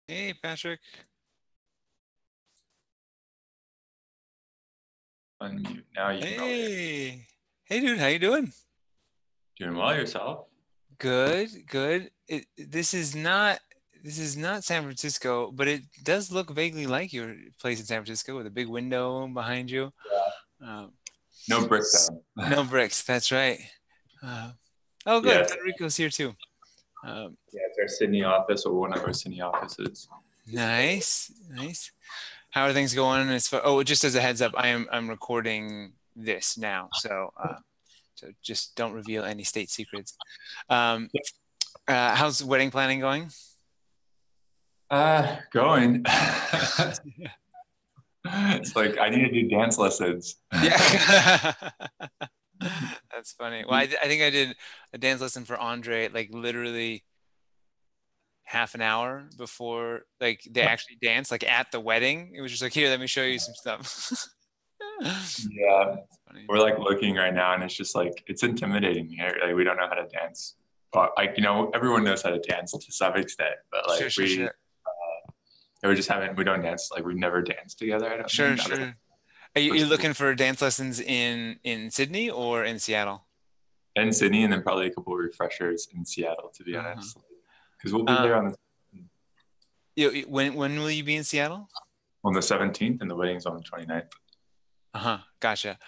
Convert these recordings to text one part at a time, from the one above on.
Hey, Patrick. Unmute. Now you can all hear. Hey. Hey, dude. How you doing? Doing well yourself? Good, good. This is not San Francisco, but it does look vaguely like your place in San Francisco with a big window behind you. Um, No brick s- though. no bricks. That's right. Uh, oh, good. Yes. Federico's here too. Um, Yeah, it's our Sydney office or one of our Sydney offices. nice, nice. How are things going? Oh, just as a heads up, I'm recording this now, so just don't reveal any state secrets. Um, how's wedding planning going? Going. It's like I need to do dance lessons. Yeah. That's funny. Well, I think I did a dance lesson for Andre, like literally half an hour before like they actually danced, like at the wedding. It was just like, here, let me show you some stuff. Yeah, That's funny. we're like looking right now, and it's just like it's intimidating here. Like we don't know how to dance. But like everyone knows how to dance to some extent, but Sure, like sure, sure. we just haven't. We don't dance. Like we've never danced together. I don't Sure, think. Out of sure. Are you first looking for dance lessons in Sydney or in Seattle? in Sydney, and then probably a couple of refreshers in Seattle, to be Uh-huh. honest, because we'll be Uh, there when will you be in Seattle? on the 17th, and the wedding's on the 29th. Uh-huh. Gotcha.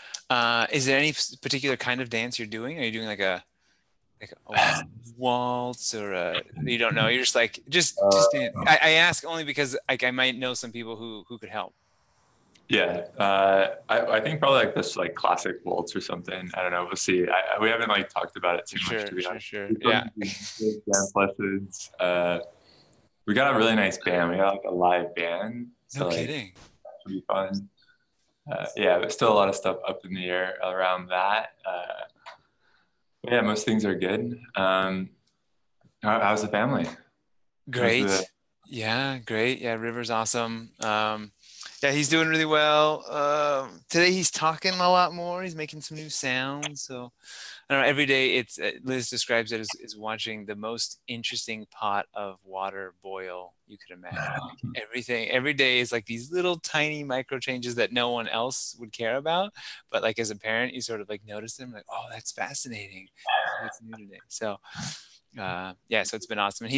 Is there any particular kind of dance you're doing? Are you doing like a waltz or you don't know? You're just like just dance. I ask only because like I might know some people who could help. Yeah, I think probably like this like classic waltz or something. I don't know. We'll see. We haven't like talked about it too much, Sure, to be sure, honest. sure. We still Yeah. need to do dance lessons. We got a really nice band. We got like a live band, No so like kidding. that should be fun. Yeah, but still a lot of stuff up in the air around that. But yeah, most things are good. How's the family? How's the Great. Yeah, great. Yeah, River's awesome. Yeah, he's doing really well. Today he's talking a lot more. He's making some new sounds. So I don't know. Every day it's Liz describes it as watching the most interesting pot of water boil you could imagine. Like everything, every day is like these little tiny micro changes that no one else would care about. But like as a parent, you sort of like notice them, like, oh, that's fascinating. This is what's new today. So yeah, so it's been awesome. And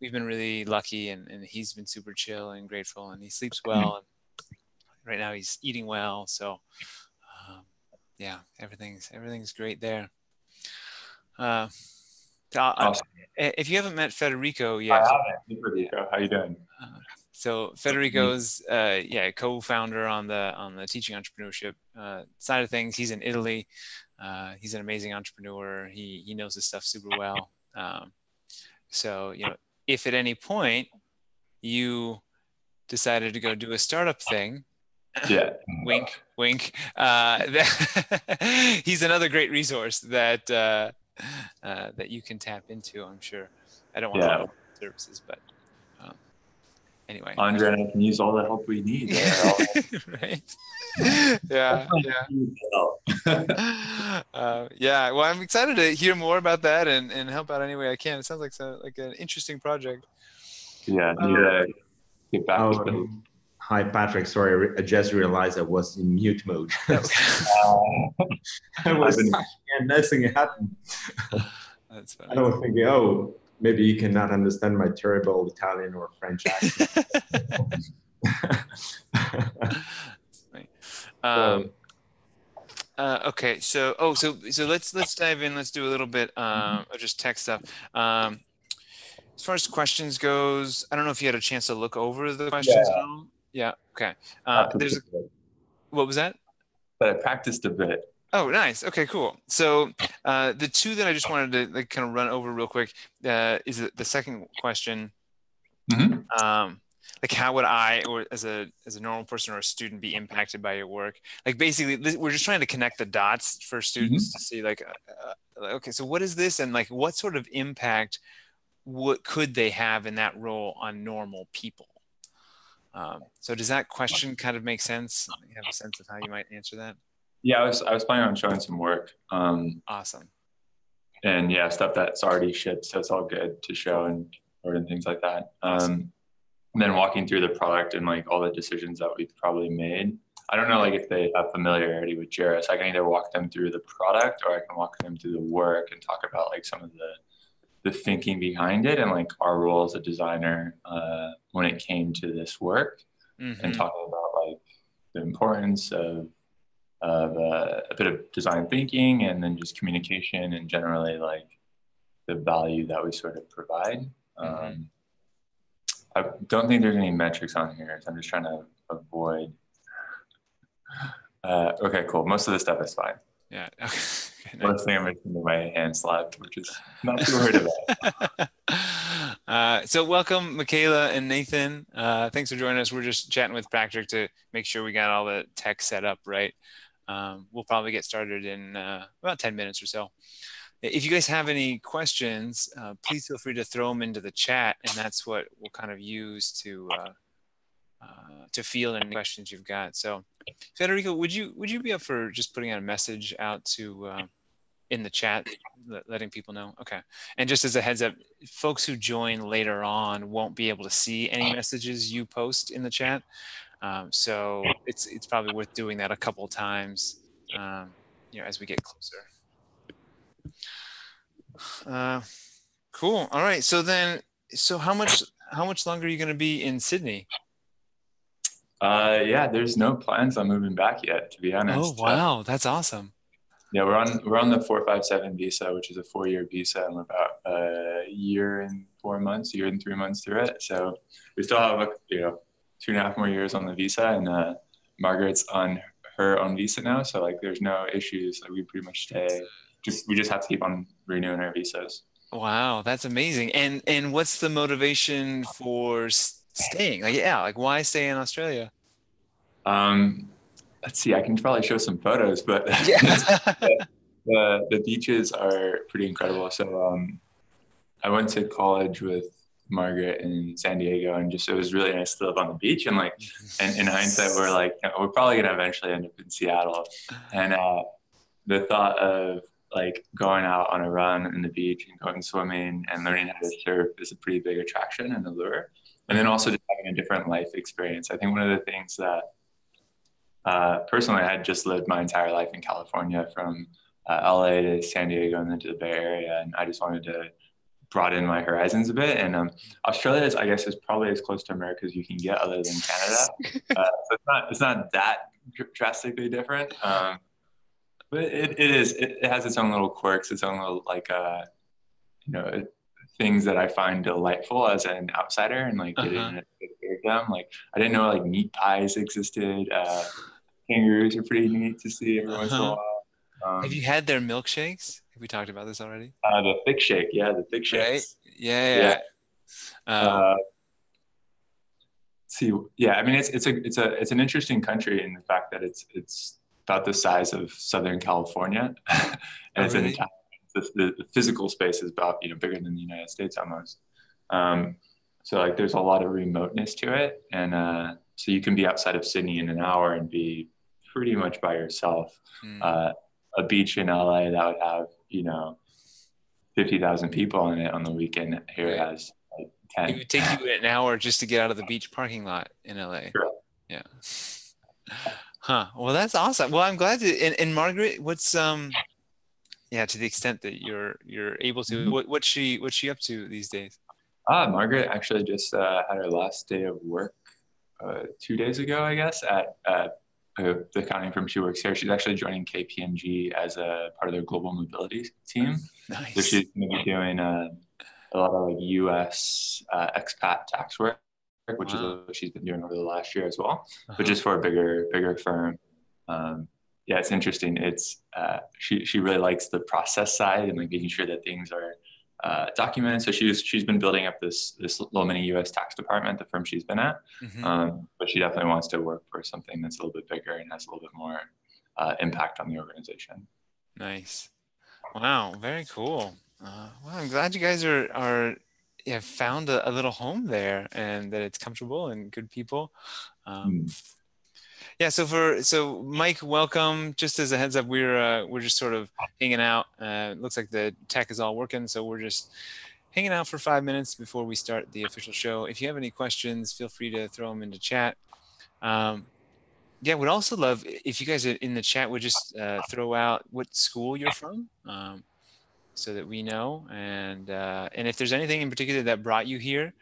we've been really lucky and he's been super chill and grateful and he sleeps well. And right now he's eating well. So um, yeah, everything's great there. Uh, awesome? if you haven't met Federico I yet, haven't. Hey, yeah. Federico, how you doing? So Federico's yeah co-founder on the teaching entrepreneurship side of things. He's in Italy. He's an amazing entrepreneur. He knows his stuff super well. So if at any point you decided to go do a startup thing, Yeah. wink, wink. He's another great resource that you can tap into. I'm sure. I don't want to Yeah. offer services, but um, anyway. Andre and I can use all the help we need there. Right. Yeah, yeah. Yeah. Well, I'm excited to hear more about that and help out any way I can. It sounds like an interesting project. Yeah, need Um, to get back to Oh, the. hi, Patrick. Sorry, I just realized I was in mute mode. I was I've been- touching and nothing happened. That's I was thinking, oh, maybe you cannot understand my terrible Italian or French accent. funny. So, Okay, so let's dive in. Let's do a little bit of just tech stuff. As far as questions goes, I don't know if you had a chance to look over the questions at all. Yeah. Okay. practiced a bit. What was that? But I practiced a bit. Oh, nice. Okay, cool. So the two that I just wanted to like kind of run over real quick is the second question. Mm-hmm. Like how would I, or as a normal person or a student, be impacted by your work? Like basically, we're just trying to connect the dots for students to see like, okay, so what is this, and like what sort of impact what could they have in that role on normal people? So does that question kind of make sense? You have a sense of how you might answer that? Yeah, I was planning on showing some work. Awesome. And yeah, stuff that's already shipped, so it's all good to show. And and things like that. Awesome. And then walking through the product and like all the decisions that we've probably made. I don't know like if they have familiarity with Jira, so I can either walk them through the product or I can walk them through the work and talk about like some of the thinking behind it and like our role as a designer when it came to this work, and talking about like the importance of a bit of design thinking and then just communication and generally like the value that we sort of provide. I don't think there's any metrics on here, so I'm just trying to avoid. Okay, cool. Most of the stuff is fine. Yeah. Okay. One thing I'm making my hand slapped, which is not too worried about. So welcome, Michaela and Nathan. Thanks for joining us. We're just chatting with Patrick to make sure we got all the tech set up right. We'll probably get started in about 10 minutes or so. If you guys have any questions, please feel free to throw them into the chat, and that's what we'll kind of use to field any questions you've got. So, Federico, would you be up for just putting out a message out to in the chat, letting people know? Okay. And just as a heads up, folks who join later on won't be able to see any messages you post in the chat. So it's probably worth doing that a couple of times, as we get closer. Cool. All right. So how much longer are you going to be in Sydney? Yeah, there's no plans on moving back yet, to be honest. Oh, wow. That's awesome. Yeah, we're on the 457 visa, which is a 4-year visa, and we're about a year and 3 months through it. So we still have 2.5 more years on the visa, and Margaret's on her own visa now. So like, there's no issues. Like, we pretty much stay. We just have to keep on renewing our visas. Wow, that's amazing. And what's the motivation for staying? Like why stay in Australia? Let's see, I can probably show some photos, but yeah. the beaches are pretty incredible. So I went to college with Margaret in San Diego, and it was really nice to live on the beach. And like, and in hindsight, we're probably gonna eventually end up in Seattle. And the thought of like going out on a run in the beach and going swimming and learning how to surf is a pretty big attraction and allure. And then also just having a different life experience. I think one of the things that personally, I had just lived my entire life in California, from LA to San Diego and then to the Bay Area. And I just wanted to broaden my horizons a bit. And Australia is probably as close to America as you can get other than Canada. So it's not that drastically different. But it has its own little quirks, its own little things that I find delightful as an outsider, and like getting to hear them. Like, I didn't know like meat pies existed. Kangaroos are pretty neat to see every once in a while. Have you had their milkshakes? Have we talked about this already? The thick shake, the thick shakes. Right? Yeah. I mean, it's an interesting country in the fact that it's about the size of Southern California, and really? The physical space is about bigger than the United States almost. So like, there's a lot of remoteness to it, and so you can be outside of Sydney in an hour and be pretty much by yourself. A beach in LA that would have 50,000 people on it on the weekend here has like 10. It would take you an hour just to get out of the beach parking lot in LA. Sure. Yeah. Huh. Well, that's awesome. Well, I'm glad to. And Margaret, what's to the extent that you're able to, what's she up to these days? Margaret actually just had her last day of work 2 days ago, I guess, at the accounting firm she works here. She's actually joining KPMG as a part of their global mobility team. Nice. So she's going to be doing a lot of like U.S. expat tax work, which is what she's been doing over the last year as well, but just for a bigger firm. It's interesting. It's she really likes the process side and like making sure that things are documented. So she's been building up this little mini U.S. tax department, the firm she's been at. But she definitely wants to work for something that's a little bit bigger and has a little bit more impact on the organization. Nice. Wow. Very cool. Well, I'm glad you guys have found a little home there, and that it's comfortable and good people. Yeah. So Mike, welcome. Just as a heads up, we're just sort of hanging out. It looks like the tech is all working, so we're just hanging out for 5 minutes before we start the official show. If you have any questions, feel free to throw them into chat. Yeah, would also love if you guys in the chat would just throw out what school you're from, so that we know, and if there's anything in particular that brought you here,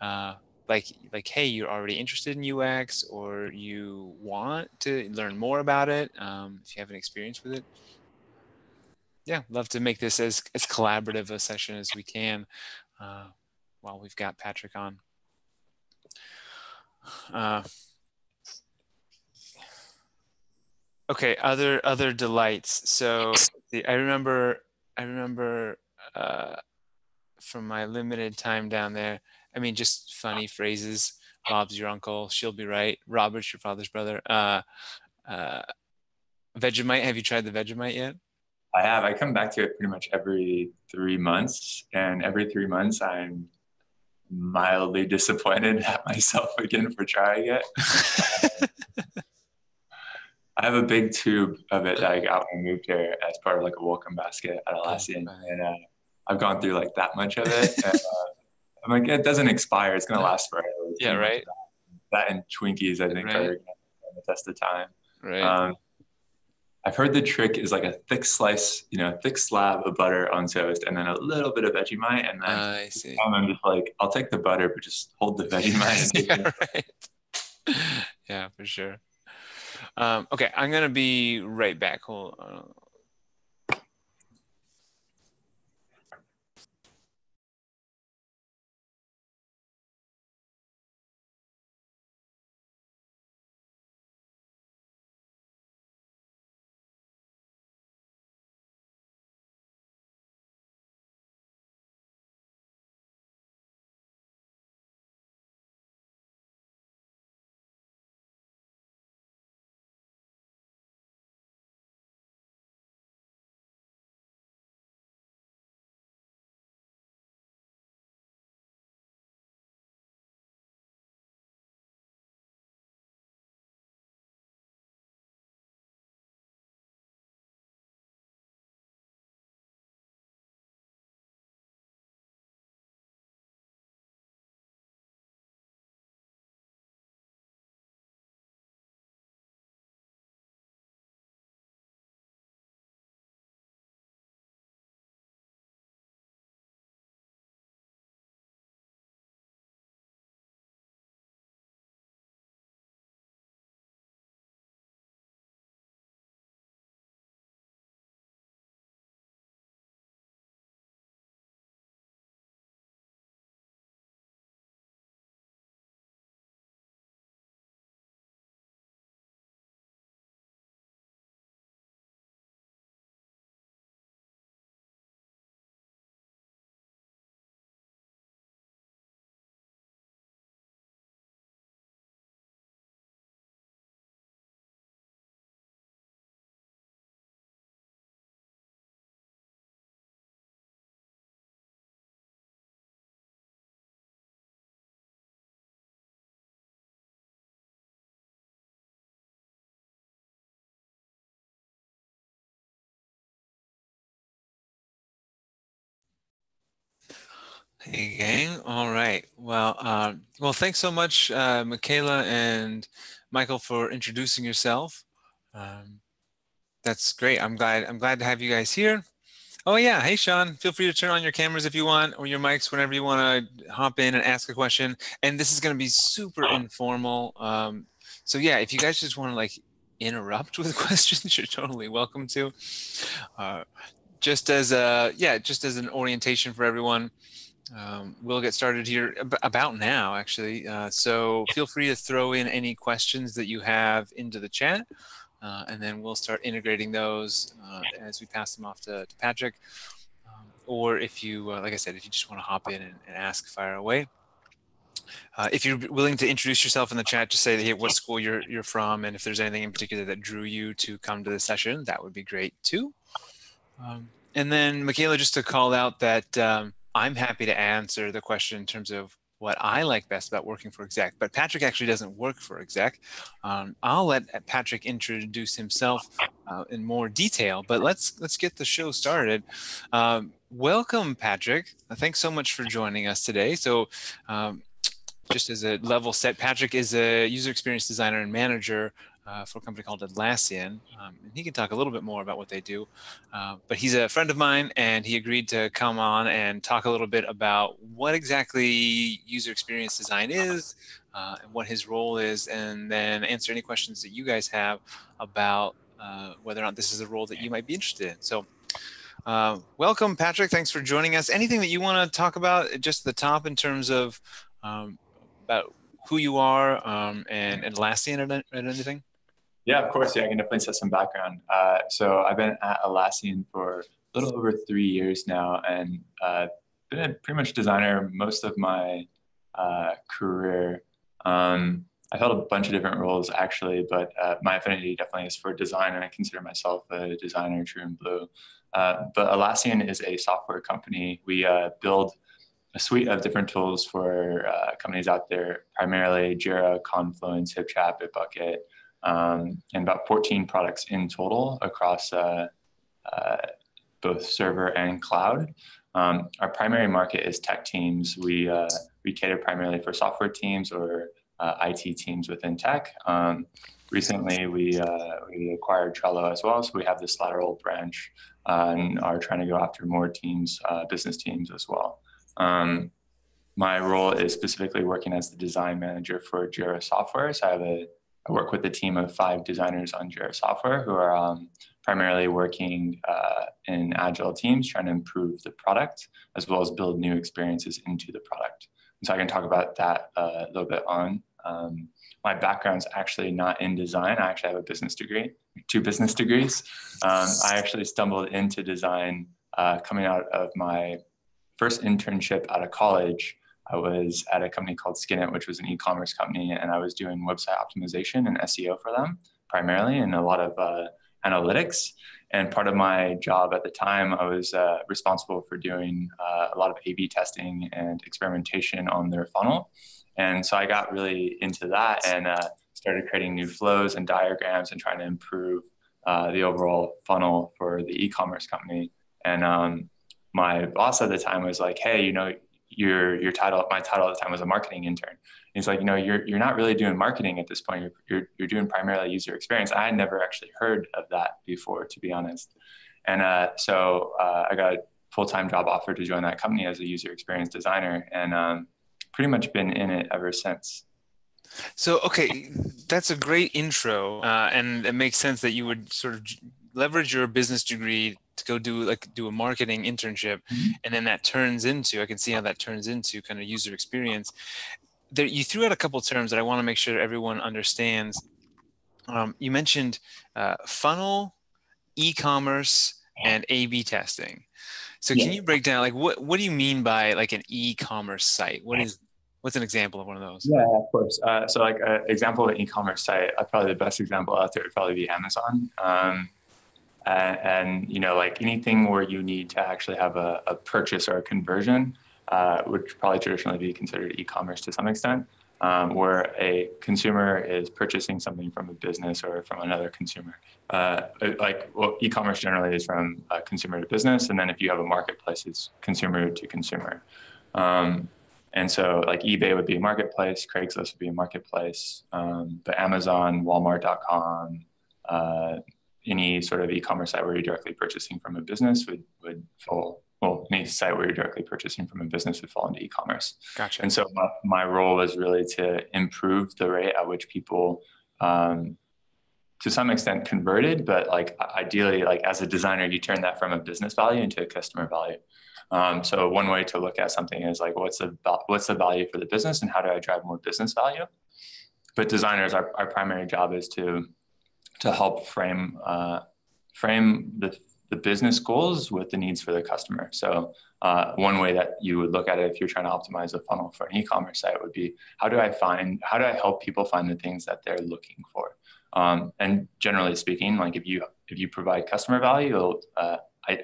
like hey, you're already interested in UX, or you want to learn more about it, if you have an experience with it. Yeah, love to make this as collaborative a session as we can while we've got Patrick on. Okay, other delights. So I remember from my limited time down there, I mean, just funny phrases. Bob's your uncle, she'll be right. Robert's your father's brother. Vegemite, have you tried the Vegemite yet? I have. I come back to it pretty much every 3 months, and every 3 months I'm mildly disappointed at myself again for trying it. I have a big tube of it that I got when I moved here as part of like a welcome basket at Atlassian, and I've gone through like that much of it. And, I'm like, it doesn't expire; it's gonna last forever. Yeah, right. That and Twinkies, I think, are gonna test of time. Right. I've heard the trick is like a thick slice, thick slab of butter on toast, and then a little bit of Vegemite, and then I see. I'm just like, I'll take the butter, but just hold the Vegemite. Yeah, right. Yeah, for sure. Okay, I'm gonna be right back. Hold on. Hey gang, all right. Well, thanks so much, Michaela and Michael, for introducing yourself. That's great. I'm glad to have you guys here. Oh yeah, hey Sean, feel free to turn on your cameras if you want, or your mics whenever you want to hop in and ask a question. And this is going to be super informal. So yeah, if you guys just want to like interrupt with questions, you're totally welcome to. Just as an orientation for everyone. We'll get started here about now, actually. So feel free to throw in any questions that you have into the chat, and then we'll start integrating those as we pass them off to Patrick. Or if you, like I said, if you just want to hop in and ask, fire away. If you're willing to introduce yourself in the chat, just say, hey, what school you're from, and if there's anything in particular that drew you to come to the session, that would be great too. And then Michaela, just to call out that I'm happy to answer the question in terms of what I like best about working for Exec, but Patrick actually doesn't work for Exec. I'll let Patrick introduce himself in more detail. But let's get the show started. Welcome, Patrick. Thanks so much for joining us today. So, just as a level set, Patrick is a user experience designer and manager for a company called Atlassian. And he can talk a little bit more about what they do. But he's a friend of mine, and he agreed to come on and talk a little bit about what exactly user experience design is and what his role is, and then answer any questions that you guys have about whether or not this is a role that you might be interested in. So welcome, Patrick. Thanks for joining us. Anything that you want to talk about just at the top in terms of about who you are and Atlassian or anything? Yeah, of course. Yeah, I can definitely set some background. So I've been at Atlassian for a little over 3 years now, and been a pretty much designer most of my career. I've held a bunch of different roles actually, but my affinity definitely is for design, and I consider myself a designer true and blue. But Atlassian is a software company. We build a suite of different tools for companies out there, primarily Jira, Confluence, HipChat, Bitbucket, and about 14 products in total across both server and cloud. Our primary market is tech teams. We cater primarily for software teams or IT teams within tech. Recently, we acquired Trello as well, so we have this lateral branch and are trying to go after more teams, business teams as well. My role is specifically working as the design manager for Jira software. So I work with a team of 5 designers on Jira software who are primarily working in agile teams, trying to improve the product as well as build new experiences into the product. And so I can talk about that a little bit on. My background's actually not in design. I actually have a business degree, 2 business degrees. I actually stumbled into design coming out of my first internship out of college. I was at a company called Skinit, which was an e-commerce company, and I was doing website optimization and SEO for them primarily, and a lot of analytics. And part of my job at the time, I was responsible for doing a lot of A/B testing and experimentation on their funnel. And so I got really into that and started creating new flows and diagrams and trying to improve the overall funnel for the e-commerce company. And my boss at the time was like, "Hey, you know, your title," my title at the time was a marketing intern. He's like, "You know, you're not really doing marketing at this point. You're doing primarily user experience." I had never actually heard of that before, to be honest. And so I got a full-time job offer to join that company as a user experience designer, and pretty much been in it ever since. So, okay, that's a great intro, and it makes sense that you would sort of leverage your business degree to go do a marketing internship, and then that turns into, I can see how that turns into kind of user experience. There, you threw out a couple terms that I want to make sure everyone understands. You mentioned funnel, e-commerce, and A/B testing. So can you break down, like, what do you mean by like an e-commerce site? What's an example of one of those? Yeah, of course. So like an example of an e-commerce site, probably the best example out there would probably be Amazon. And you know, like anything where you need to actually have a purchase or a conversion would probably traditionally be considered e-commerce to some extent, where a consumer is purchasing something from a business or from another consumer. E-commerce generally is from consumer to business, and then if you have a marketplace, it's consumer to consumer. And so like eBay would be a marketplace, Craigslist would be a marketplace, but Amazon, Walmart.com, any sort of e-commerce site where you're directly purchasing from a business would fall, well, any site where you're directly purchasing from a business would fall into e-commerce. Gotcha. And so my role was really to improve the rate at which people, to some extent converted, but like ideally, like as a designer, you turn that from a business value into a customer value. So one way to look at something is like, what's the value for the business and how do I drive more business value? But designers, our primary job is to help frame the business goals with the needs for the customer. So one way that you would look at it if you're trying to optimize a funnel for an e-commerce site would be, how do I help people find the things that they're looking for? And generally speaking, like if you provide customer value, I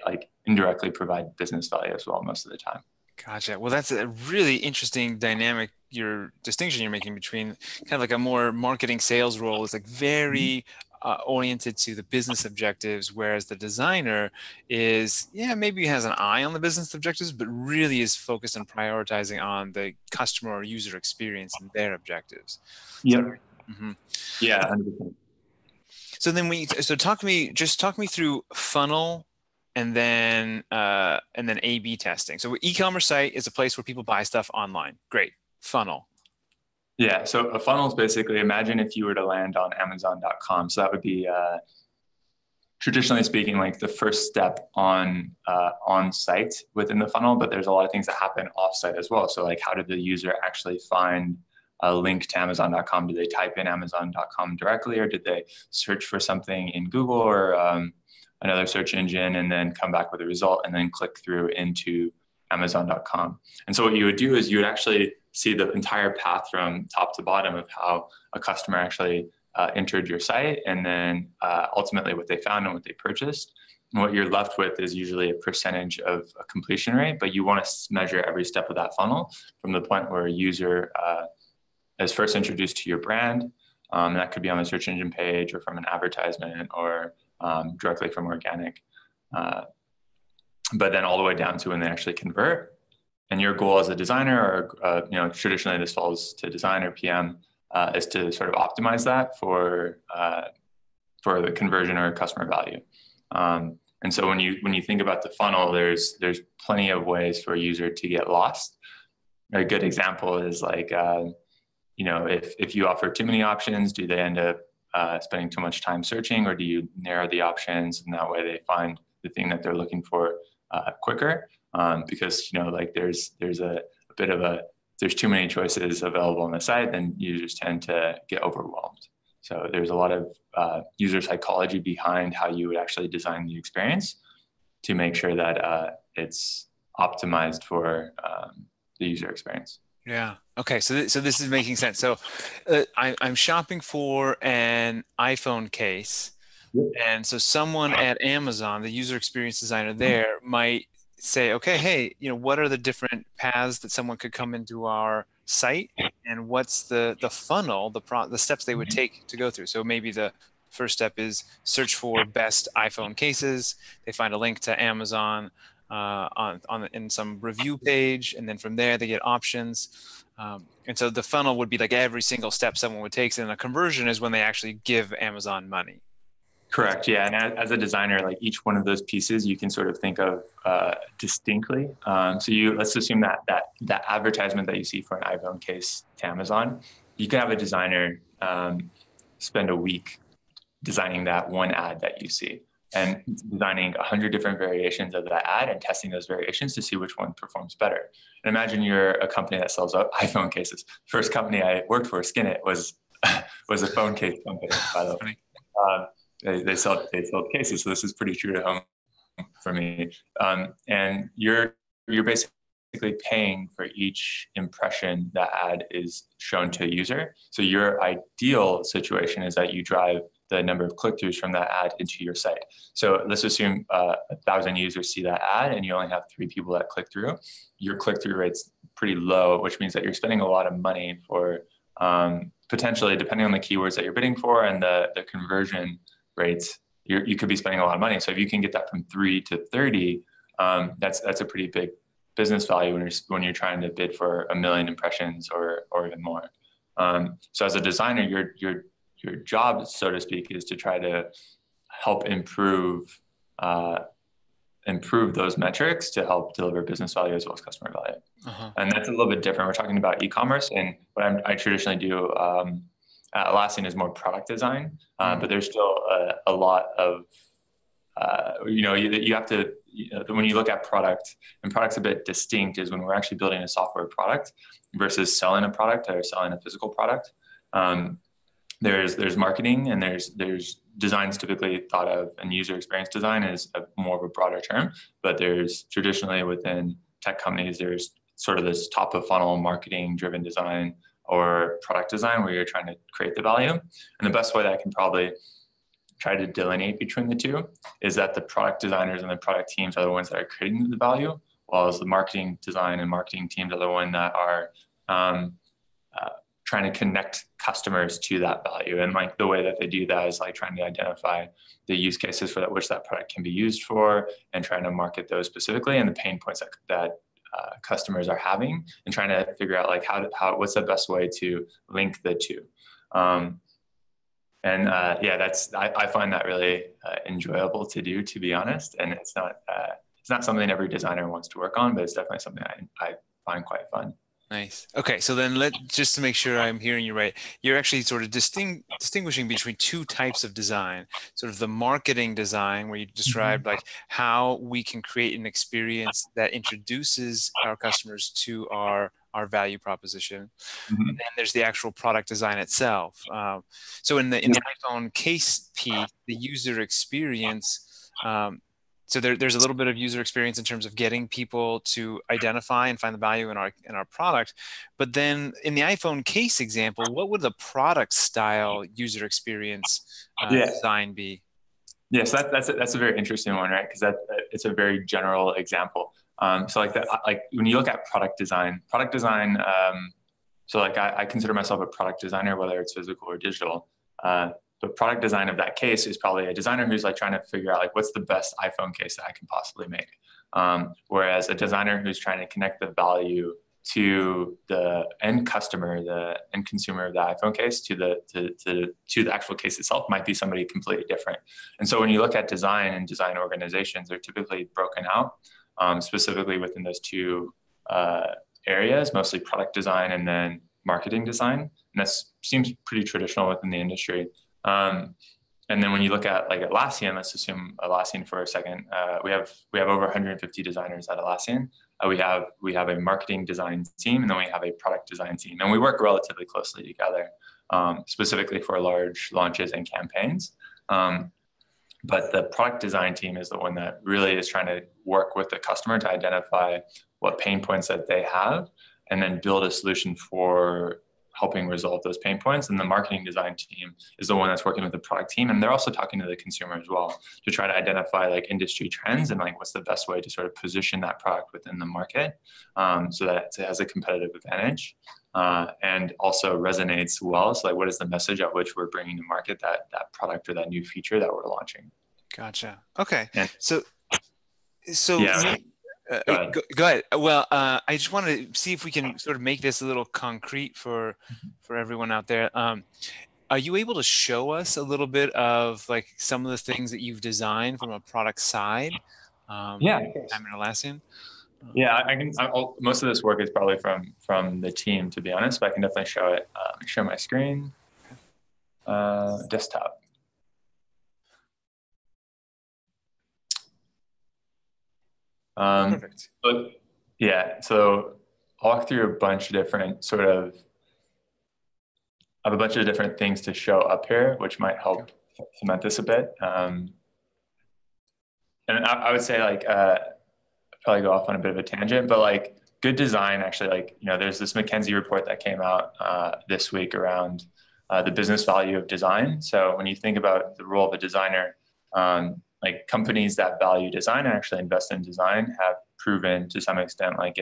like indirectly provide business value as well most of the time. Gotcha. Well, that's a really interesting dynamic, your distinction you're making between kind of like a more marketing sales role is like very oriented to the business objectives, whereas the designer is, yeah, maybe has an eye on the business objectives, but really is focused on prioritizing on the customer or user experience and their objectives. Yep. Mhm. Yeah, 100%. So then talk me through funnel and then A/B testing. So e-commerce site is a place where people buy stuff online. Great. Funnel. Yeah, so a funnel is basically, imagine if you were to land on Amazon.com. So that would be, traditionally speaking, like the first step on site within the funnel, but there's a lot of things that happen off site as well. So like, how did the user actually find a link to Amazon.com? Did they type in Amazon.com directly, or did they search for something in Google or another search engine and then come back with a result and then click through into Amazon.com? And so what you would do is you would actually see the entire path from top to bottom of how a customer actually entered your site, and then ultimately what they found and what they purchased. And what you're left with is usually a percentage of a completion rate, but you want to measure every step of that funnel from the point where a user is first introduced to your brand. That could be on the search engine page or from an advertisement or directly from organic. But then all the way down to when they actually convert. And your goal as a designer, or traditionally this falls to design or PM, is to sort of optimize that for the conversion or customer value. And so when you think about the funnel, there's plenty of ways for a user to get lost. A good example is like, if you offer too many options, do they end up spending too much time searching, or do you narrow the options and that way they find the thing that they're looking for quicker? Because there's too many choices available on the site, then users tend to get overwhelmed. So there's a lot of user psychology behind how you would actually design the experience to make sure that it's optimized for the user experience. Yeah. Okay. So this is making sense. So I'm shopping for an iPhone case. Yep. And so someone at Amazon, the user experience designer there, might say, okay, hey, what are the different paths that someone could come into our site, and what's the funnel, the steps they would take to go through? So maybe the first step is search for best iPhone cases. They find a link to Amazon in some review page, and then from there they get options. And so the funnel would be like every single step someone would take, and a conversion is when they actually give Amazon money. Correct. Yeah. And as a designer, like each one of those pieces you can sort of think of distinctly. So let's assume that advertisement that you see for an iPhone case to Amazon, you can have a designer spend a week designing that one ad that you see, and designing 100 different variations of that ad and testing those variations to see which one performs better. And imagine you're a company that sells iPhone cases. First company I worked for, Skinit, was a phone case company, by the way. They sold cases, so this is pretty true to home for me. And you're basically paying for each impression that ad is shown to a user. So your ideal situation is that you drive the number of click-throughs from that ad into your site. So let's assume 1,000 users see that ad and you only have 3 people that click through. Your click-through rate's pretty low, which means that you're spending a lot of money for potentially, depending on the keywords that you're bidding for and the conversion rates, you could be spending a lot of money. So if you can get that from 3 to 30, that's a pretty big business value when you're trying to bid for 1 million impressions or even more. So as a designer, your job, so to speak, is to try to help improve those metrics to help deliver business value as well as customer value. And that's a little bit different. We're talking about e-commerce, and what I traditionally do Atlassian is more product design, but there's still a lot of, you have to, when you look at product, and product's a bit distinct, is when we're actually building a software product versus selling a product or selling a physical product. There's marketing, and there's design's typically thought of, and user experience design is more of a broader term, but there's traditionally within tech companies, there's sort of this top of funnel marketing driven design or product design where you're trying to create the value. And the best way that I can probably try to delineate between the two is that the product designers and the product teams are the ones that are creating the value, while as the marketing design and marketing teams are the ones that are trying to connect customers to that value. And like the way that they do that is like trying to identify the use cases for which that product can be used for, and trying to market those specifically, and the pain points that customers are having, and trying to figure out like what's the best way to link the two. I find that really enjoyable to do, to be honest. And it's not something every designer wants to work on, but it's definitely something I find quite fun. Nice. Okay, so then just to make sure I'm hearing you right, you're actually sort of distinguishing between two types of design. Sort of the marketing design, where you described like how we can create an experience that introduces our customers to our value proposition. And then there's the actual product design itself. So in the iPhone case piece, the user experience. So there's a little bit of user experience in terms of getting people to identify and find the value in our product. But then in the iPhone case example, what would the product style user experience design be? Yes, that's a very interesting one, right? Because it's a very general example. So like that, like when you look at product design. So like I consider myself a product designer, whether it's physical or digital. The product design of that case is probably a designer who's like trying to figure out like what's the best iPhone case that I can possibly make. Whereas a designer who's trying to connect the value to the end customer, the end consumer of the iPhone case, to the actual case itself, might be somebody completely different. And so when you look at design and design organizations, they're typically broken out specifically within those two areas, mostly product design and then marketing design. And that seems pretty traditional within the industry. And then when you look at like Atlassian, let's assume Atlassian for a second. We have over 150 designers at Atlassian. We have a marketing design team, and then we have a product design team, and we work relatively closely together, specifically for large launches and campaigns. But the product design team is the one that really is trying to work with the customer to identify what pain points that they have, and then build a solution for helping resolve those pain points. And the marketing design team is the one that's working with the product team. And they're also talking to the consumer as well to try to identify like industry trends and like what's the best way to sort of position that product within the market so that it has a competitive advantage and also resonates well. So like what is the message at which we're bringing to market that product or that new feature that we're launching? Gotcha. Okay. And, So yeah. Go ahead. Well, I just wanted to see if we can sort of make this a little concrete for everyone out there. Are you able to show us a little bit of like some of the things that you've designed from a product side? Yeah. I'm in Atlassian. Yeah, I can. Most of this work is probably from the team, to be honest, but I can definitely show it. Share my screen. Desktop. Perfect. But yeah, so I'll walk through a bunch of different I have a bunch of different things to show up here, which might help cement this a bit. And I would say like, probably go off on a bit of a tangent, but like good design, actually, like, you know, there's this McKinsey report that came out this week around the business value of design. So when you think about the role of a designer, like companies that value design and actually invest in design have proven to some extent like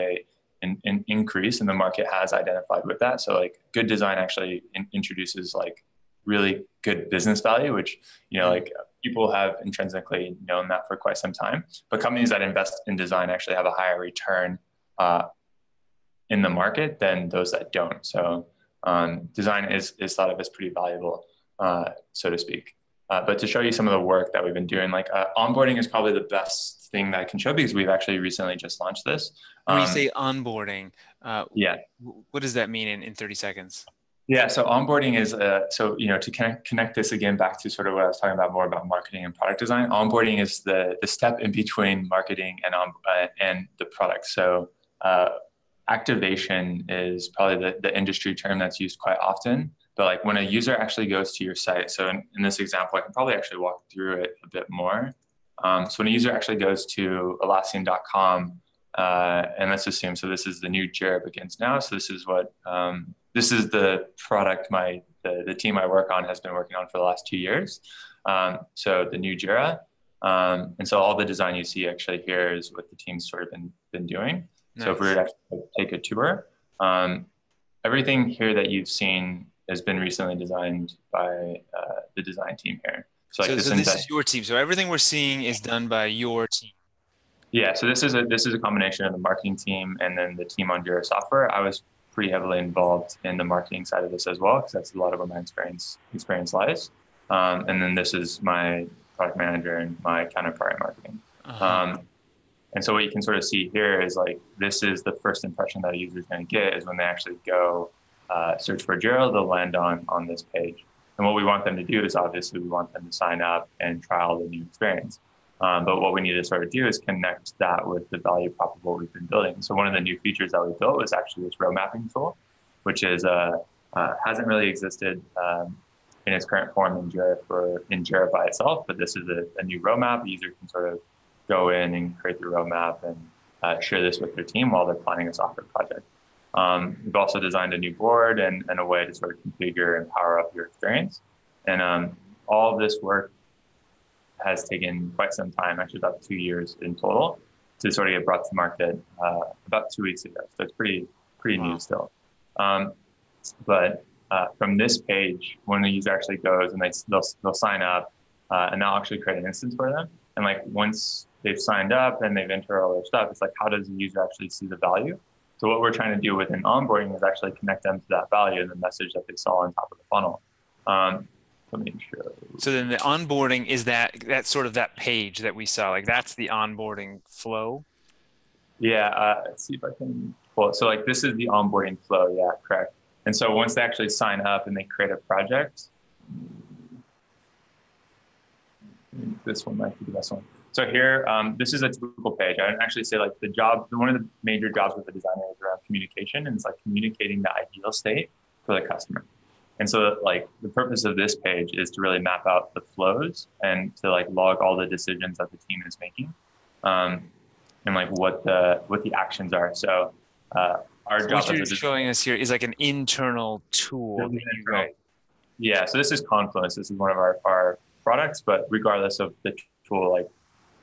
an increase, and the market has identified with that. So like good design actually introduces like really good business value, which, you know, like people have intrinsically known that for quite some time, but companies that invest in design actually have a higher return in the market than those that don't. So design is thought of as pretty valuable, so to speak. But to show you some of the work that we've been doing, like onboarding is probably the best thing that I can show because we've actually recently just launched this. When you say onboarding, yeah, what does that mean in 30 seconds? Yeah, so onboarding is, so, you know, to connect this again back to sort of what I was talking about more about marketing and product design, onboarding is the step in between marketing and the product. So activation is probably the industry term that's used quite often. But like when a user actually goes to your site, so in this example, I can probably actually walk through it a bit more. So when a user actually goes to Atlassian.com, and let's assume, so this is the new Jira begins now. So this is what, this is the product the team I work on has been working on for the last 2 years. So the new Jira. And so all the design you see actually here is what the team's sort of been doing. Nice. So if we were to actually take a tour, everything here that you've seen has been recently designed by the design team here. So like So this is your team. So everything we're seeing is done by your team. Yeah, so this is a combination of the marketing team and then the team on Jira software. I was pretty heavily involved in the marketing side of this as well, because that's a lot of where my experience lies. And then this is my product manager and my counterpart in marketing. And so what you can sort of see here is like, this is the first impression that a user is going to get is when they actually go search for Jira, they'll land on this page. And what we want them to do is obviously we want them to sign up and trial the new experience. But what we need to sort of do is connect that with the value prop of what we've been building. So one of the new features that we built was actually this row mapping tool, which is hasn't really existed in its current form in Jira by itself. But this is a new row map. The user can sort of go in and create the row map and share this with their team while they're planning a software project. We've also designed a new board and a way to sort of configure and power up your experience. And all of this work has taken quite some time, actually about 2 years in total, to sort of get brought to market about 2 weeks ago. So it's pretty new still. But from this page, when the user actually goes and they'll sign up, and I'll actually create an instance for them. And like once they've signed up and they've entered all their stuff, it's like, how does the user actually see the value? So what we're trying to do within onboarding is actually connect them to that value and the message that they saw on top of the funnel. Let me show. So then the onboarding is that's sort of that page that we saw, like that's the onboarding flow. Yeah, let's see if I can pull it. So like this is the onboarding flow. Yeah, correct. And so once they actually sign up and they create a project, this one might be the best one. So here, this is a typical page. I would actually say like one of the major jobs with the designer is around communication, and it's like communicating the ideal state for the customer. And so like the purpose of this page is to really map out the flows and to like log all the decisions that the team is making, and like what the actions are. So our job what you're showing us here is like an internal tool. Yeah, so this is Confluence. This is one of our products, but regardless of the tool, like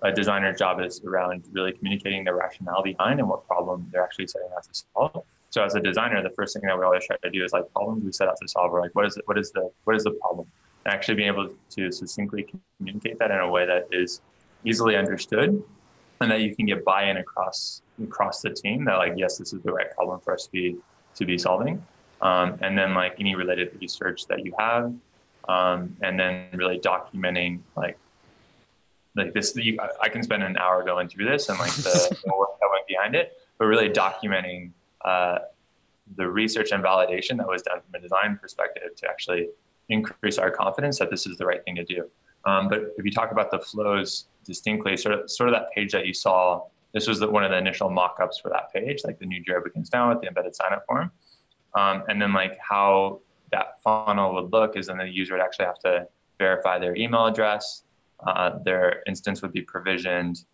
a designer's job is around really communicating the rationale behind and what problem they're actually setting out to solve. So as a designer, the first thing that we always try to do is like problems we set out to solve are like, what is the problem? And actually being able to succinctly communicate that in a way that is easily understood and that you can get buy-in across the team that like, yes, this is the right problem for us to be solving. And then like any related research that you have, and then really documenting like this, I can spend an hour going through this and like the work that went behind it, but really documenting the research and validation that was done from a design perspective to actually increase our confidence that this is the right thing to do. But if you talk about the flows distinctly, sort of that page that you saw, this was one of the initial mock-ups for that page, like the new Jira begins now with the embedded sign-up form. And then like how that funnel would look is then the user would actually have to verify their email address. Their instance would be provisioned.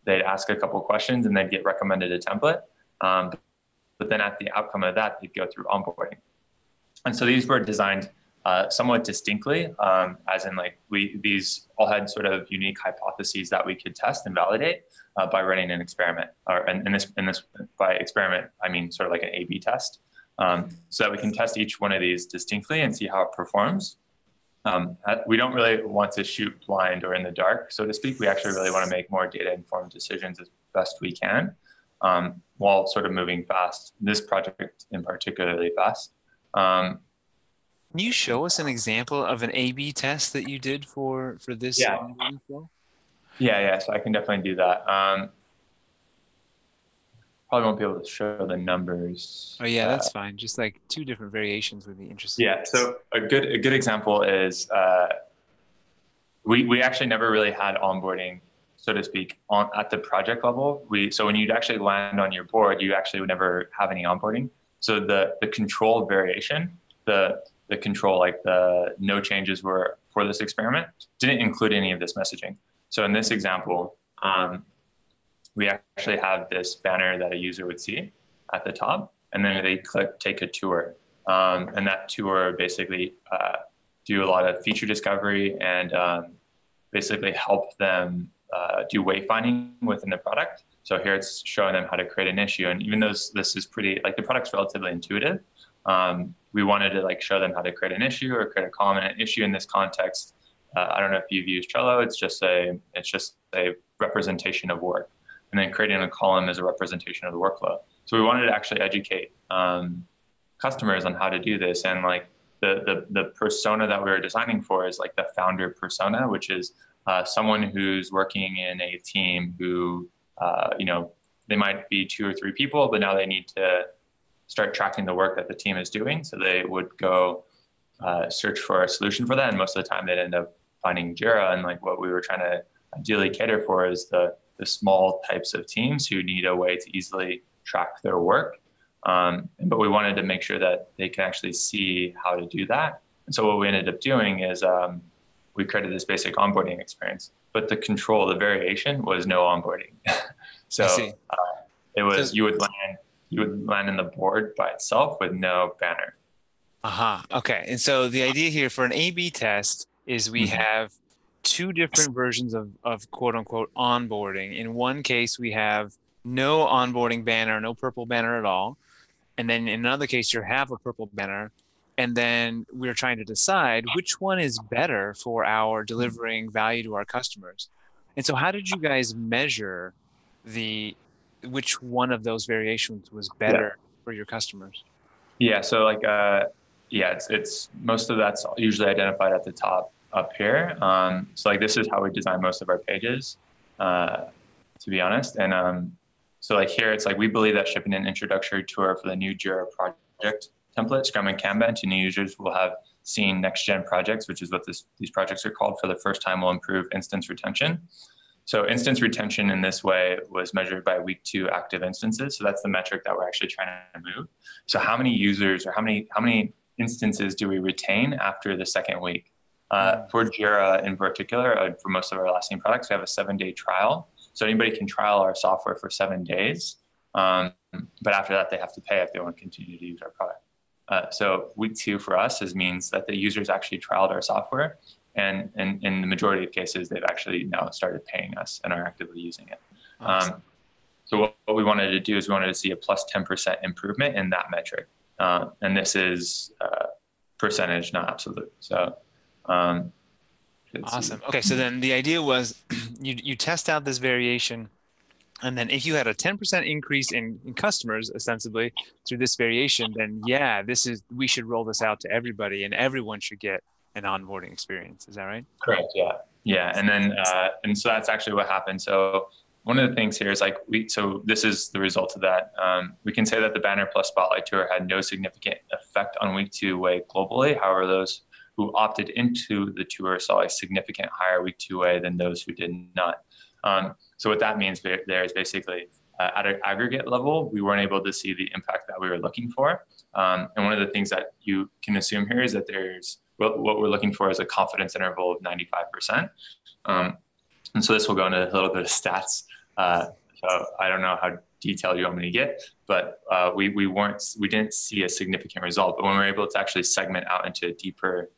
They'd ask a couple of questions and they'd get recommended a template. But then at the outcome of that, they'd go through onboarding. And so these were designed somewhat distinctly, as in like these all had sort of unique hypotheses that we could test and validate by running an experiment. Or in this by experiment, I mean sort of like an A/B test, so that we can test each one of these distinctly and see how it performs. We don't really want to shoot blind or in the dark, so to speak. We actually really want to make more data-informed decisions as best we can, while sort of moving fast. This project in particularly fast. Can you show us an example of an A/B test that you did for this? Yeah. Yeah. So I can definitely do that. Probably won't be able to show the numbers. Oh yeah, that's fine. Just like two different variations would be interesting. Yeah. So a good example is we actually never really had onboarding, so to speak, at the project level. So when you'd actually land on your board, you actually would never have any onboarding. So the control variation, the control, like the no changes were for this experiment, didn't include any of this messaging. So in this example, we actually have this banner that a user would see at the top, and then they click take a tour. And that tour basically do a lot of feature discovery and basically help them do wayfinding within the product. So here it's showing them how to create an issue. And even though this is pretty, like the product's relatively intuitive, we wanted to like show them how to create an issue or create a column in an issue in this context. I don't know if you've used Trello. It's just a representation of work, and then creating a column is a representation of the workflow. So we wanted to actually educate customers on how to do this, and like the persona that we were designing for is like the founder persona, which is someone who's working in a team who, they might be 2 or 3 people, but now they need to start tracking the work that the team is doing. So they would go search for a solution for that. And most of the time they'd end up finding Jira. And like what we were trying to ideally cater for is the small types of teams who need a way to easily track their work. But we wanted to make sure that they can actually see how to do that. And so what we ended up doing is we created this basic onboarding experience, but the variation was no onboarding. So it was, you would land in the board by itself with no banner. Okay. And so the idea here for an A/B test is we have 2 different versions of quote unquote onboarding. In one case, we have no onboarding banner, no purple banner at all. And then in another case, you have a purple banner. And then we're trying to decide which one is better for our delivering value to our customers. And so how did you guys measure which one of those variations was better for your customers? Yeah. So like, it's most of that's usually identified at the top up here. So like this is how we design most of our pages, to be honest. And so like here, it's like we believe that shipping an introductory tour for the new Jira project template, Scrum and Kanban, to new users will have seen next-gen projects, which is what these projects are called, for the first time, will improve instance retention. So instance retention in this way was measured by week 2 active instances. So that's the metric that we're actually trying to move. So how many users or how many instances do we retain after the second week? For Jira in particular, for most of our Atlassian products, we have a 7-day trial. So anybody can trial our software for 7 days. But after that, they have to pay if they want to continue to use our product. So week 2 for us means that the users actually trialed our software. And in the majority of cases, they've actually now started paying us and are actively using it. Awesome. So what we wanted to do is we wanted to see a plus 10% improvement in that metric. And this is percentage, not absolute. So awesome. Okay, so then the idea was you test out this variation, and then if you had a 10% increase in customers, ostensibly through this variation, then we should roll this out to everybody, and everyone should get an onboarding experience. Is that right? Correct. Yeah. And then and so that's actually what happened. So one of the things here is like so this is the result of that. We can say that the banner plus spotlight tour had no significant effect on week 2 way globally. However, those who opted into the tour saw a significant higher week 2 way than those who did not. So what that means there is basically at an aggregate level, we weren't able to see the impact that we were looking for. And one of the things that you can assume here is that what we're looking for is a confidence interval of 95%. And so this will go into a little bit of stats. So I don't know how detailed you want me to get, but we didn't see a significant result. But when we were able to actually segment out into a deeper,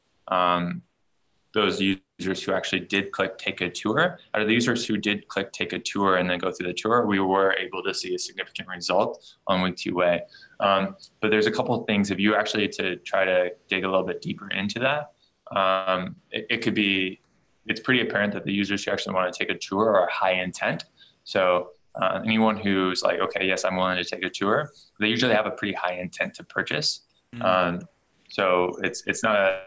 those users who actually did click take a tour, out of the users who did click take a tour and then go through the tour, we were able to see a significant result on week 2 way. But there's a couple of things, if you actually to try to dig a little bit deeper into that, it's pretty apparent that the users who actually want to take a tour are high intent. So anyone who's like, okay, yes, I'm willing to take a tour, they usually have a pretty high intent to purchase. So it's not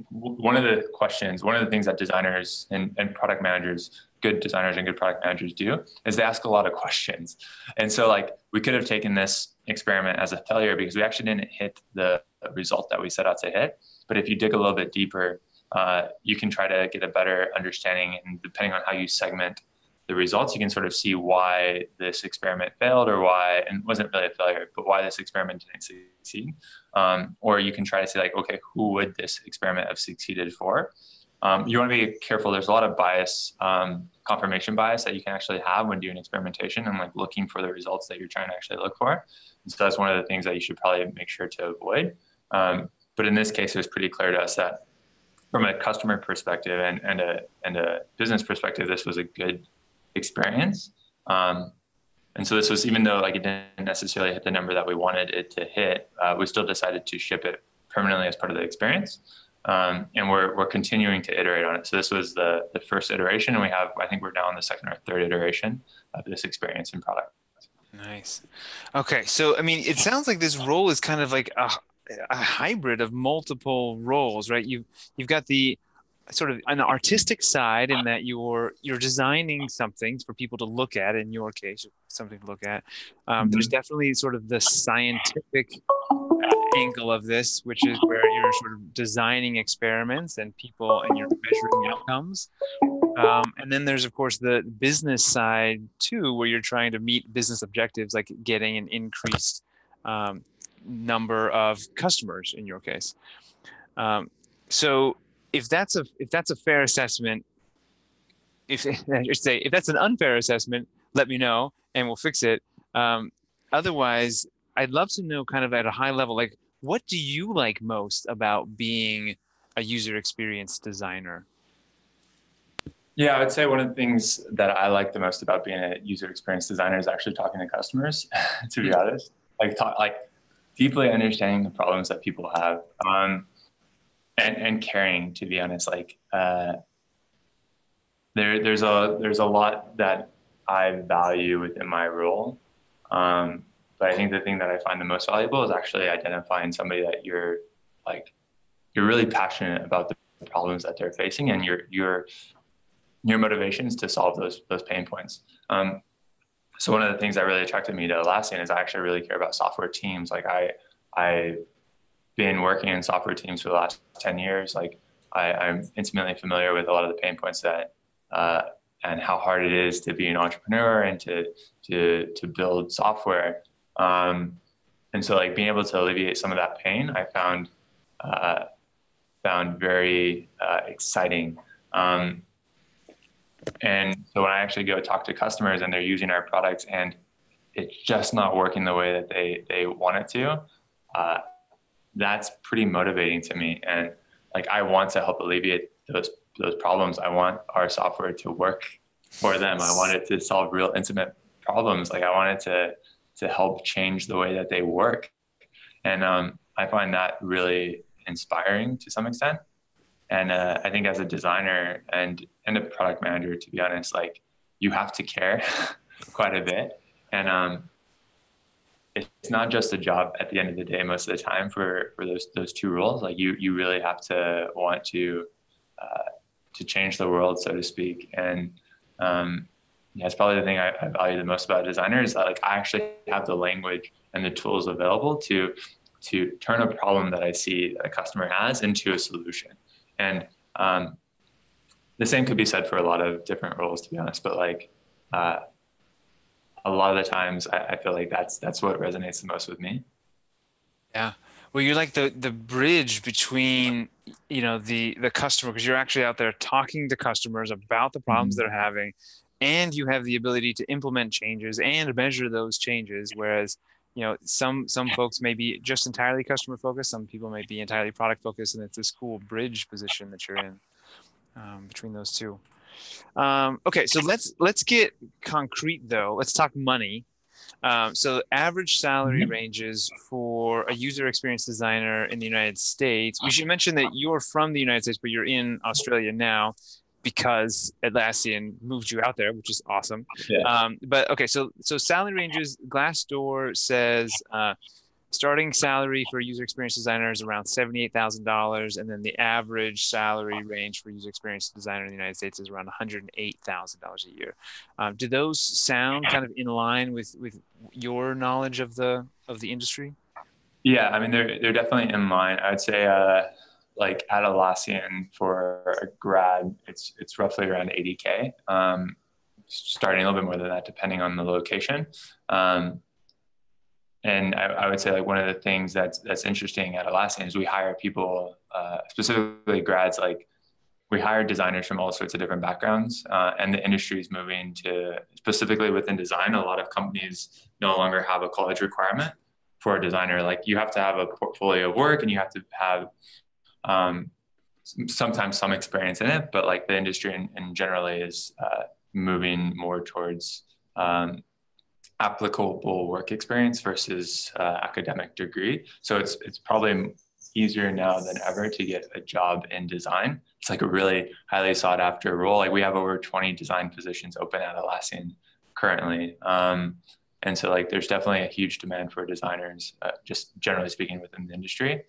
one of the things that designers and product managers, good designers and good product managers do is they ask a lot of questions. And so like we could have taken this experiment as a failure because we actually didn't hit the result that we set out to hit. But if you dig a little bit deeper, you can try to get a better understanding, and depending on how you segment the results, you can sort of see why this experiment failed and it wasn't really a failure, but why this experiment didn't succeed. Or you can try to say like, okay, who would this experiment have succeeded for? You want to be careful. There's a lot of bias, confirmation bias that you can actually have when doing experimentation and like looking for the results that you're trying to actually look for. And so that's one of the things that you should probably make sure to avoid. But in this case, it was pretty clear to us that from a customer perspective and a business perspective, this was a good experience. And so this was, even though like it didn't necessarily hit the number that we wanted it to hit, we still decided to ship it permanently as part of the experience. And we're continuing to iterate on it. So this was the first iteration, and I think we're now on the second or third iteration of this experience and product. Nice. Okay, so I mean, it sounds like this role is kind of like a hybrid of multiple roles, right? You've got the sort of an artistic side in that you're designing something for people to look at. In your case, something to look at. There's definitely sort of the scientific angle of this, which is where you're sort of designing experiments and people, and you're measuring outcomes. And then there's, of course, the business side too, where you're trying to meet business objectives, like getting an increased number of customers in your case. So if that's a fair assessment, if I should say, if that's an unfair assessment, let me know and we'll fix it. Otherwise, I'd love to know kind of at a high level, like, what do you like most about being a user experience designer? Yeah, I would say one of the things that I like the most about being a user experience designer is actually talking to customers, to be honest. Like deeply understanding the problems that people have, and caring, to be honest. Like there's a lot that I value within my role. But I think the thing that I find the most valuable is actually identifying somebody that you're really passionate about the problems that they're facing, and your motivations to solve those pain points. So one of the things that really attracted me to Atlassian is I actually really care about software teams. Like I've been working in software teams for the last 10 years. Like I'm intimately familiar with a lot of the pain points that and how hard it is to be an entrepreneur and to build software. And so like being able to alleviate some of that pain, I found very exciting. And so when I actually go talk to customers and they're using our products and it's just not working the way that they want it to, that's pretty motivating to me. And like, I want to help alleviate those problems. I want our software to work for them. I want it to solve real intimate problems. Like I want it to help change the way that they work. And I find that really inspiring to some extent. And I think as a designer and a product manager, to be honest, like you have to care quite a bit. And it's not just a job at the end of the day, most of the time for those two roles. Like you really have to want to change the world, so to speak. And yeah, it's probably the thing I value the most about a designer is that like I actually have the language and the tools available to turn a problem that I see that a customer has into a solution. And the same could be said for a lot of different roles, to be honest. But like a lot of the times, I feel like that's what resonates the most with me. Yeah. Well, you're like the bridge between, the customer, because you're actually out there talking to customers about the problems they're having, and you have the ability to implement changes and measure those changes. Whereas, some folks may be just entirely customer focused, some people may be entirely product focused, and it's this cool bridge position that you're in between those two. Okay, so let's get concrete though. Let's talk money. So average salary ranges for a user experience designer in the United States. We should mention that you're from the United States, but you're in Australia now because Atlassian moved you out there, which is awesome. Yeah. But okay, so salary ranges, Glassdoor says starting salary for a user experience designer is around $78,000, and then the average salary range for user experience designer in the United States is around $108,000 a year. Do those sound kind of in line with your knowledge of the industry? Yeah, I mean they're definitely in line. I'd say like at Atlassian for a grad, it's roughly around 80K. Starting a little bit more than that depending on the location. And I would say like one of the things that's interesting at Atlassian is we hire people, specifically grads. Like we hire designers from all sorts of different backgrounds, and the industry is moving to, specifically within design, a lot of companies no longer have a college requirement for a designer. Like you have to have a portfolio of work and you have to have sometimes some experience in it, but like the industry in generally is moving more towards applicable work experience versus academic degree. So it's probably easier now than ever to get a job in design. It's like a really highly sought after role. Like we have over 20 design positions open at Atlassian currently. And so like there's definitely a huge demand for designers, just generally speaking within the industry.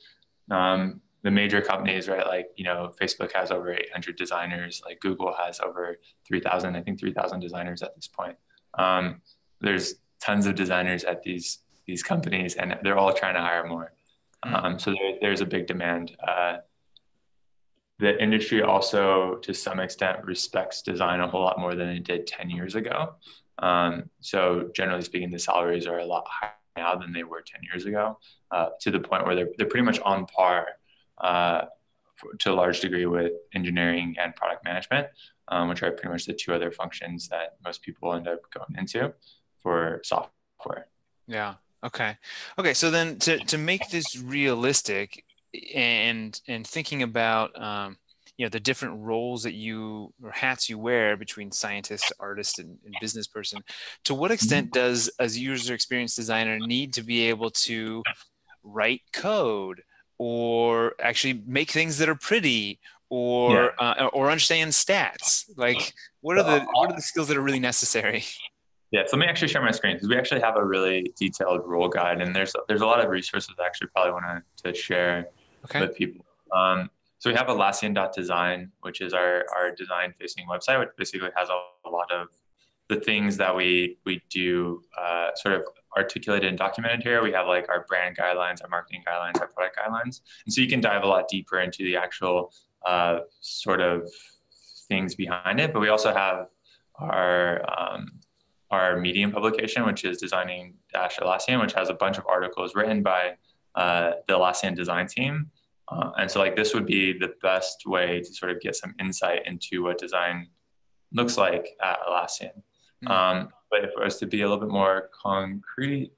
The major companies, right? Like, you know, Facebook has over 800 designers, like Google has over 3,000, I think 3,000 designers at this point. There's tons of designers at these companies, and they're all trying to hire more. So there's a big demand. The industry also, to some extent, respects design a whole lot more than it did 10 years ago. So generally speaking, the salaries are a lot higher now than they were 10 years ago, to the point where they're pretty much on par to a large degree with engineering and product management, which are pretty much the two other functions that most people end up going into for software. Yeah. Okay. Okay. So then to make this realistic and thinking about, you know, the different roles that you or hats you wear between scientist, artist, and business person, to what extent does a user experience designer need to be able to write code or actually make things that are pretty or understand stats? Like what are the skills that are really necessary? Yeah, so let me actually share my screen because we actually have a really detailed role guide, and there's a lot of resources I actually probably want to share with people. So we have Atlassian.design, which is our design-facing website, which basically has a lot of the things that we do sort of articulated and documented here. We have like our brand guidelines, our marketing guidelines, our product guidelines, and so you can dive a lot deeper into the actual sort of things behind it. But we also have our Medium publication, which is Designing-Atlassian, which has a bunch of articles written by the Atlassian design team. And so like this would be the best way to sort of get some insight into what design looks like at Atlassian. But if it was to be a little bit more concrete,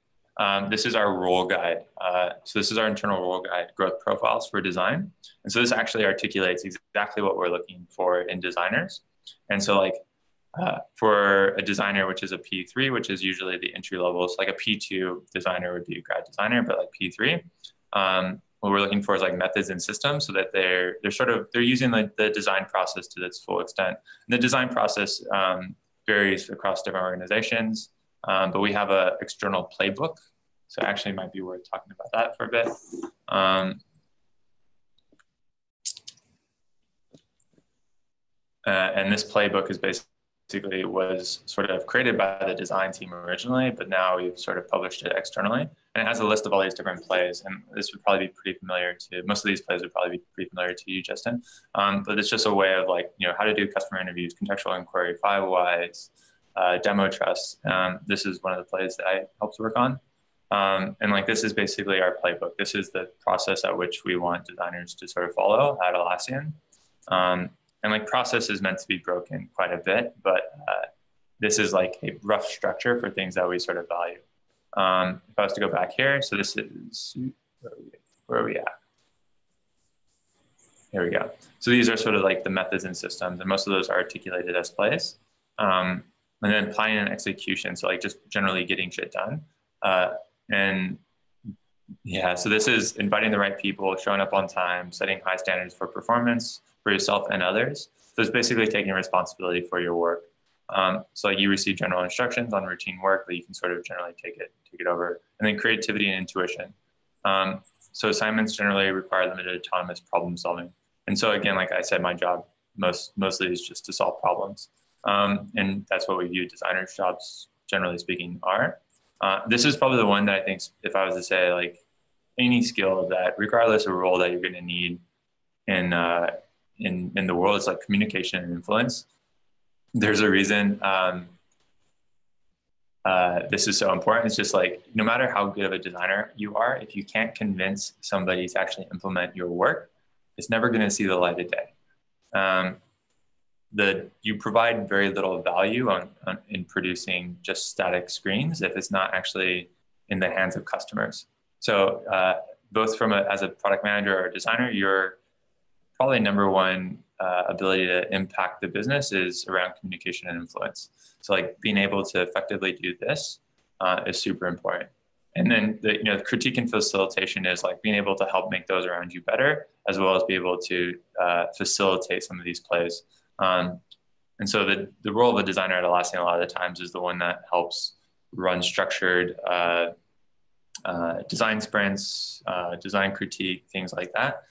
this is our role guide. So this is our internal role guide, growth profiles for design. And so this actually articulates exactly what we're looking for in designers. And so like, for a designer, which is a P3, which is usually the entry level. So like a P2 designer would be a grad designer, but like P3, what we're looking for is like methods and systems so that they're using like the design process to its full extent. And the design process varies across different organizations, but we have an external playbook. So actually it might be worth talking about that for a bit. And this playbook is basically was sort of created by the design team originally, but now we've sort of published it externally. And it has a list of all these different plays. And this would probably be pretty familiar to, most of these plays would probably be pretty familiar to you, Justin. But it's just a way of like, you know, how to do customer interviews, contextual inquiry, 5 whys, demo trust. This is one of the plays that I helped work on. And like, this is basically our playbook. This is the process at which we want designers to sort of follow at Atlassian. And like process is meant to be broken quite a bit, but this is like a rough structure for things that we sort of value. If I was to go back here, so this is, where are we at? Here we go. So these are sort of like the methods and systems, and most of those are articulated as plays. And then planning and execution, so like just generally getting shit done. And yeah, so this is inviting the right people, showing up on time, setting high standards for performance for yourself and others. So it's basically taking responsibility for your work. So like you receive general instructions on routine work, but you can sort of generally take it over. And then creativity and intuition. So assignments generally require limited autonomous problem solving. And so again, like I said, my job mostly is just to solve problems. And that's what we view designers' jobs, generally speaking, are. This is probably the one that I think, if I was to say like any skill that regardless of role that you're going to need in the world, it's like communication and influence. There's a reason this is so important. It's just like, no matter how good of a designer you are, if you can't convince somebody to actually implement your work, it's never going to see the light of day. You provide very little value in producing just static screens if it's not actually in the hands of customers. So both as a product manager or a designer, your probably number one ability to impact the business is around communication and influence. So like being able to effectively do this is super important. And then the critique and facilitation is like being able to help make those around you better, as well as be able to facilitate some of these plays. And so the role of a designer at Atlassian a lot of the times is the one that helps run structured design sprints, design critique, things like that.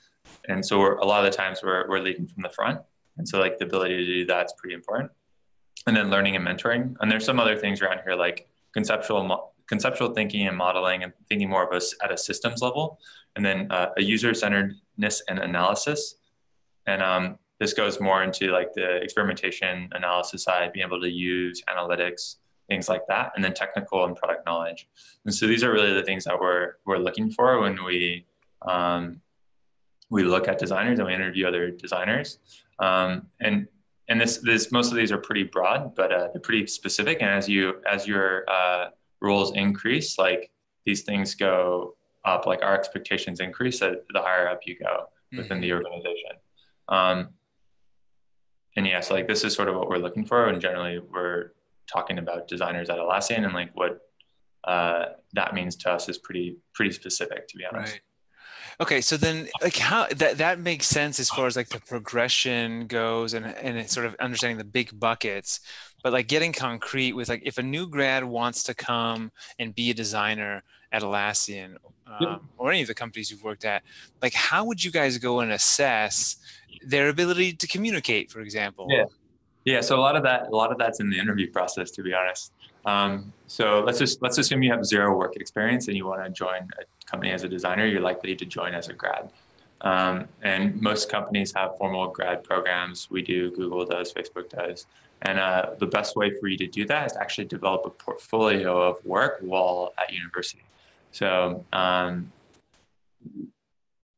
And so a lot of the times we're leading from the front. And so like the ability to do that's pretty important. And then learning and mentoring. And there's some other things around here like conceptual thinking and modeling and thinking more of us at a systems level. And then a user-centeredness and analysis. And this goes more into like the experimentation analysis side, being able to use analytics, things like that, and then technical and product knowledge. And so these are really the things that we're looking for when we look at designers and we interview other designers. And this most of these are pretty broad, but they're pretty specific. And as your roles increase, like these things go up, like our expectations increase the higher up you go within the organization. And yeah, so like this is sort of what we're looking for. And generally we're talking about designers at Atlassian, and like what that means to us is pretty specific, to be honest. Right. Okay, so then like how that makes sense as far as like the progression goes and it's sort of understanding the big buckets, but like getting concrete with like if a new grad wants to come and be a designer at Atlassian or any of the companies you've worked at, like how would you guys go and assess their ability to communicate, for example? Yeah. So a lot of that's in the interview process, to be honest. So let's assume you have zero work experience and you want to join a company as a designer. You're likely to join as a grad. And most companies have formal grad programs. We do, Google does, Facebook does. And the best way for you to do that is to actually develop a portfolio of work while at university. So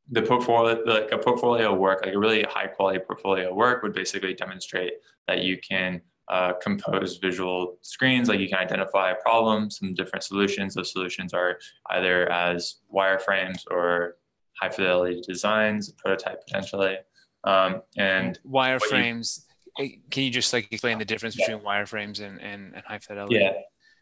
the portfolio, like a portfolio of work, like a really high quality portfolio of work would basically demonstrate that you can compose visual screens, like you can identify a problem, some different solutions. Those solutions are either as wireframes or high fidelity designs, prototype potentially. And wireframes, can you just like explain the difference between wireframes and high fidelity? Yeah.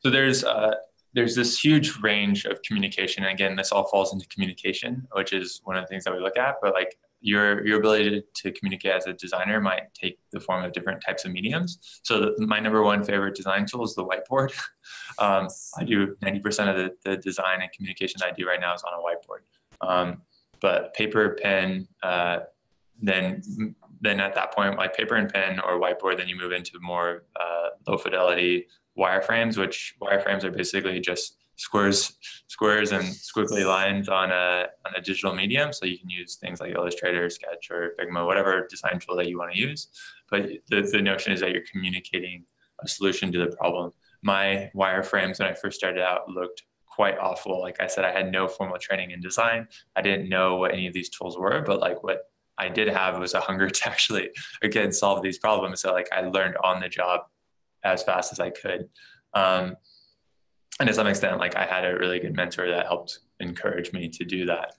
So there's this huge range of communication. And again, this all falls into communication, which is one of the things that we look at. But like your ability to communicate as a designer might take the form of different types of mediums. So my number one favorite design tool is the whiteboard. I do 90% of the design and communication that I do right now is on a whiteboard. But paper, pen, then at that point, like paper and pen or whiteboard, then you move into more low fidelity wireframes, which wireframes are basically just squares and squiggly lines on a digital medium. So you can use things like Illustrator, Sketch, or Figma, whatever design tool that you want to use. But the notion is that you're communicating a solution to the problem. My wireframes when I first started out looked quite awful. Like I said, I had no formal training in design. I didn't know what any of these tools were, but like what I did have was a hunger to actually, again, solve these problems. So like I learned on the job as fast as I could. And to some extent, like I had a really good mentor that helped encourage me to do that.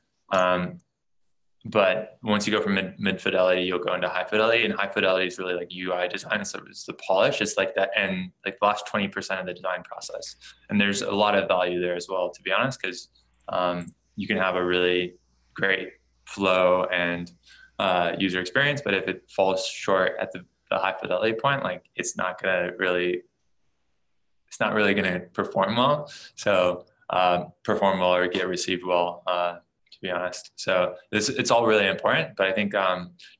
But once you go from mid fidelity, you'll go into high fidelity, and high fidelity is really like UI design. So it's the polish. It's like that, and like the last 20% of the design process. And there's a lot of value there as well, to be honest, because you can have a really great flow and user experience, but if it falls short at the high fidelity point, like it's not really going to perform well. So perform well or get received well, to be honest. So it's all really important. But I think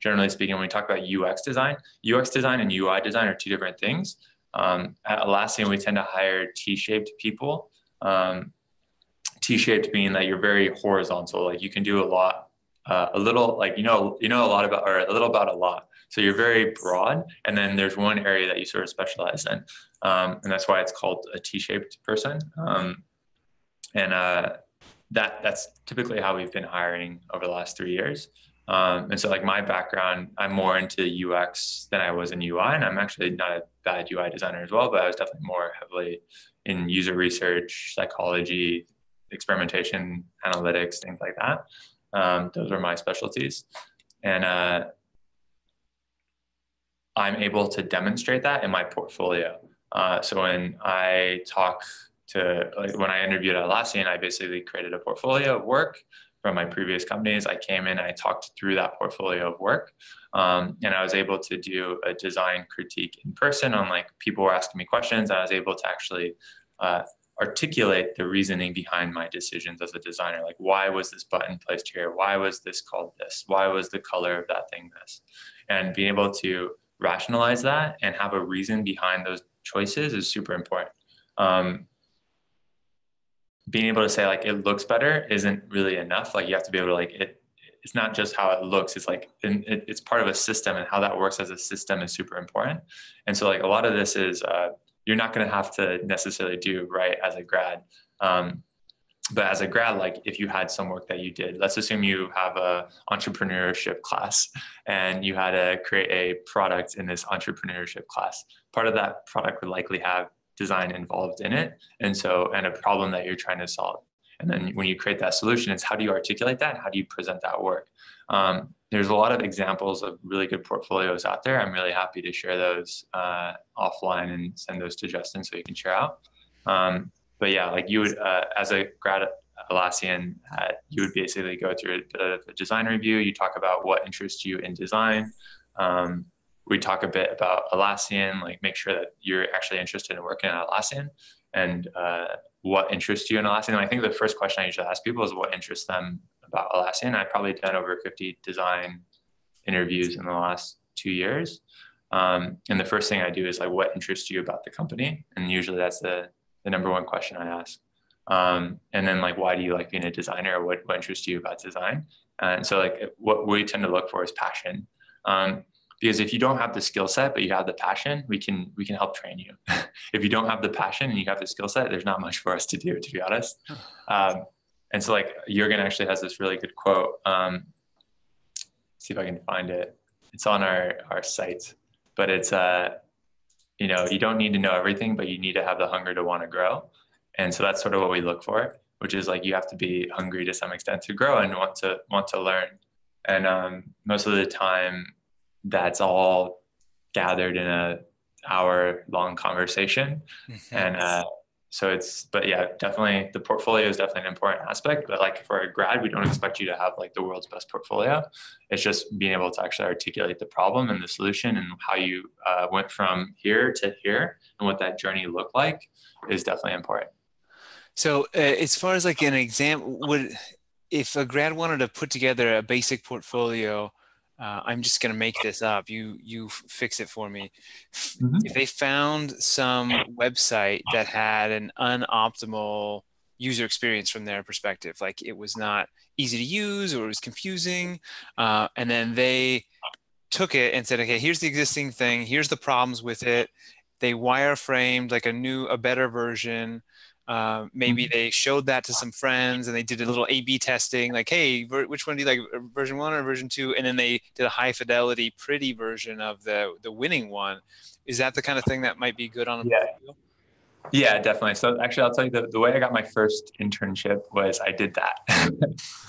generally speaking, when we talk about UX design and UI design are two different things. At Atlassian, we tend to hire T-shaped people. T-shaped being that you're very horizontal. Like you can do a lot, a little, like you know a lot about, or a little about a lot. So you're very broad, and then there's one area that you sort of specialize in, and that's why it's called a T-shaped person. That's typically how we've been hiring over the last 3 years. And so like my background, I'm more into UX than I was in UI, and I'm actually not a bad UI designer as well, but I was definitely more heavily in user research, psychology, experimentation, analytics, things like that. Those are my specialties. And I'm able to demonstrate that in my portfolio. So when I talk like when I interviewed at Atlassian, I basically created a portfolio of work from my previous companies. I came in, I talked through that portfolio of work, and I was able to do a design critique in person on like people were asking me questions. And I was able to actually articulate the reasoning behind my decisions as a designer. Like, why was this button placed here? Why was this called this? Why was the color of that thing this? And being able to rationalize that and have a reason behind those choices is super important. Being able to say like it looks better isn't really enough. Like you have to be able to like it's not just how it looks. It's like it's part of a system, and how that works as a system is super important. And so like a lot of this is you're not going to have to necessarily do right as a grad. But as a grad, like if you had some work that you did, let's assume you have a entrepreneurship class and you had to create a product in this entrepreneurship class. Part of that product would likely have design involved in it. And a problem that you're trying to solve. And then when you create that solution, it's how do you articulate that? And how do you present that work? There's a lot of examples of really good portfolios out there. I'm really happy to share those offline and send those to Justin so you can share out. But yeah, like you would, as a grad at Atlassian, you would basically go through a design review. You talk about what interests you in design. We talk a bit about Atlassian, like make sure that you're actually interested in working at Atlassian and what interests you in Atlassian. And I think the first question I usually ask people is what interests them about Atlassian. I've probably done over 50 design interviews in the last 2 years. And the first thing I do is like, what interests you about the company? And usually that's the number one question I ask. And then like, why do you like being a designer? Or what interests you about design? And so like what we tend to look for is passion. Because if you don't have the skill set, but you have the passion, we can help train you. If you don't have the passion and you have the skill set, there's not much for us to do, to be honest. And so like Jürgen actually has this really good quote. See if I can find it. It's on our site, but it's, you don't need to know everything, but you need to have the hunger to want to grow. And so that's sort of what we look for, which is like, you have to be hungry to some extent to grow and want to learn. And most of the time that's all gathered in an hour-long conversation. And but yeah, definitely the portfolio is definitely an important aspect, but like for a grad, we don't expect you to have like the world's best portfolio. It's just being able to actually articulate the problem and the solution and how you went from here to here and what that journey looked like is definitely important. So as far as like an exam, if a grad wanted to put together a basic portfolio, I'm just going to make this up. You fix it for me. Mm-hmm. If they found some website that had an unoptimal user experience from their perspective, like it was not easy to use or it was confusing, and then they took it and said, okay, here's the existing thing. Here's the problems with it. They wireframed like a better version. Maybe they showed that to some friends and they did a little A/B testing, like, hey, which one do you like, version 1 or version 2? And then they did a high fidelity, pretty version of the winning one. Is that the kind of thing that might be good on a portfolio? Yeah, definitely. So actually, I'll tell you the way I got my first internship was I did that.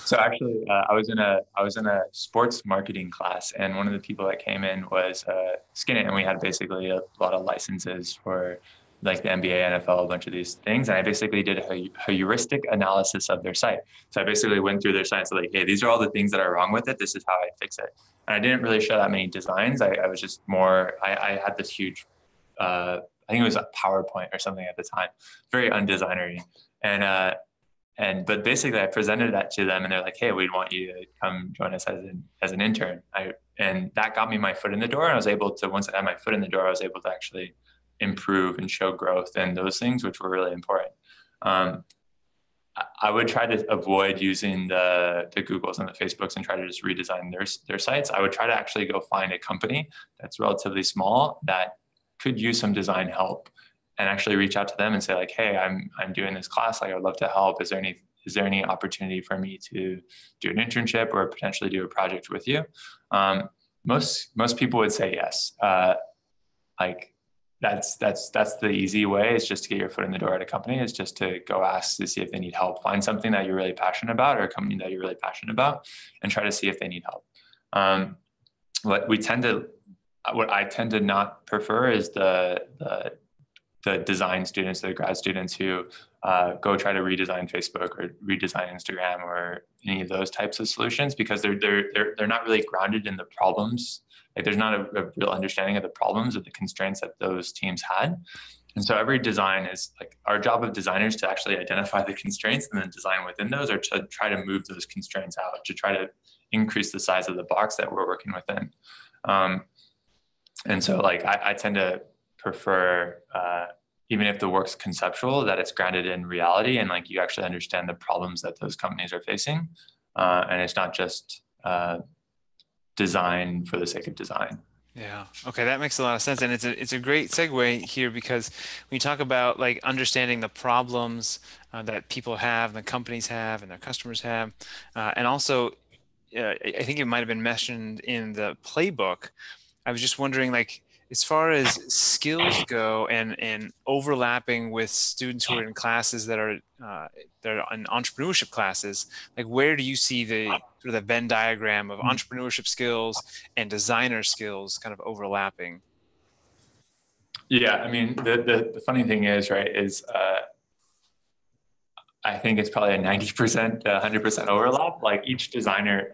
So actually, I was in a sports marketing class, and one of the people that came in was Skinnet, and we had basically a lot of licenses for like the NBA, NFL, a bunch of these things. And I basically did a heuristic analysis of their site. So I basically went through their site and said, like, hey, these are all the things that are wrong with it. This is how I fix it. And I didn't really show that many designs. I was just more, I had this huge, I think it was a PowerPoint or something at the time, very undesignery. But basically I presented that to them and they're like, hey, we'd want you to come join us as an intern. And that got me my foot in the door. And I was able to, once I had my foot in the door, I was able to actually improve and show growth and those things, which were really important. I would try to avoid using the Googles and the Facebooks and try to just redesign their sites. I would try to actually go find a company that's relatively small that could use some design help and actually reach out to them and say like, hey, I'm doing this class. Like, I would love to help. Is there any opportunity for me to do an internship or potentially do a project with you? Most people would say yes. That's the easy way, is just to get your foot in the door at a company, is just to go ask to see if they need help. Find something that you're really passionate about or a company that you're really passionate about and try to see if they need help. What I tend to not prefer is the the design students, the grad students who go try to redesign Facebook or redesign Instagram or any of those types of solutions, because they're not really grounded in the problems. Like there's not a real understanding of the problems or the constraints that those teams had. And so every design is like our job of designers to actually identify the constraints and then design within those, or to try to move those constraints out, to try to increase the size of the box that we're working within. And so like I tend to prefer, even if the work's conceptual, that it's grounded in reality and like you actually understand the problems that those companies are facing. And it's not just design for the sake of design. Yeah. Okay, that makes a lot of sense, and it's a great segue here, because when you talk about like understanding the problems that people have, and the companies have, and their customers have, and also I think it might have been mentioned in the playbook. I was just wondering, like, as far as skills go, and overlapping with students who are in classes that are in entrepreneurship classes, like, where do you see the sort of the Venn diagram of entrepreneurship skills and designer skills kind of overlapping? Yeah, I mean, the funny thing is, right, is I think it's probably a 90%, 100% overlap. Like each designer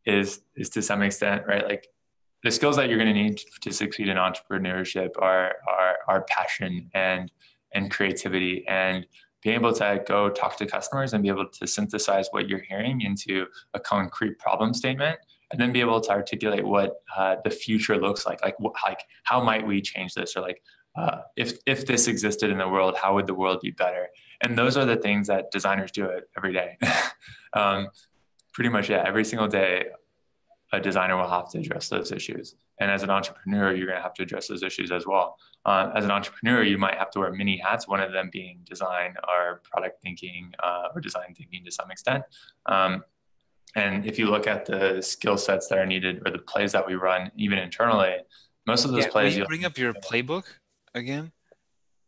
is to some extent, right? Like the skills that you're going to need to succeed in entrepreneurship are passion and creativity, and being able to go talk to customers and be able to synthesize what you're hearing into a concrete problem statement, and then be able to articulate what the future looks like. Like how might we change this, or like if this existed in the world, how would the world be better? And those are the things that designers do it every day. Pretty much, yeah, every single day a designer will have to address those issues. And as an entrepreneur, you're going to have to address those issues as well. As an entrepreneur, you might have to wear many hats, one of them being design or product thinking or design thinking to some extent. And if you look at the skill sets that are needed or the plays that we run, even internally, most of those plays— Will you bring up your playbook again?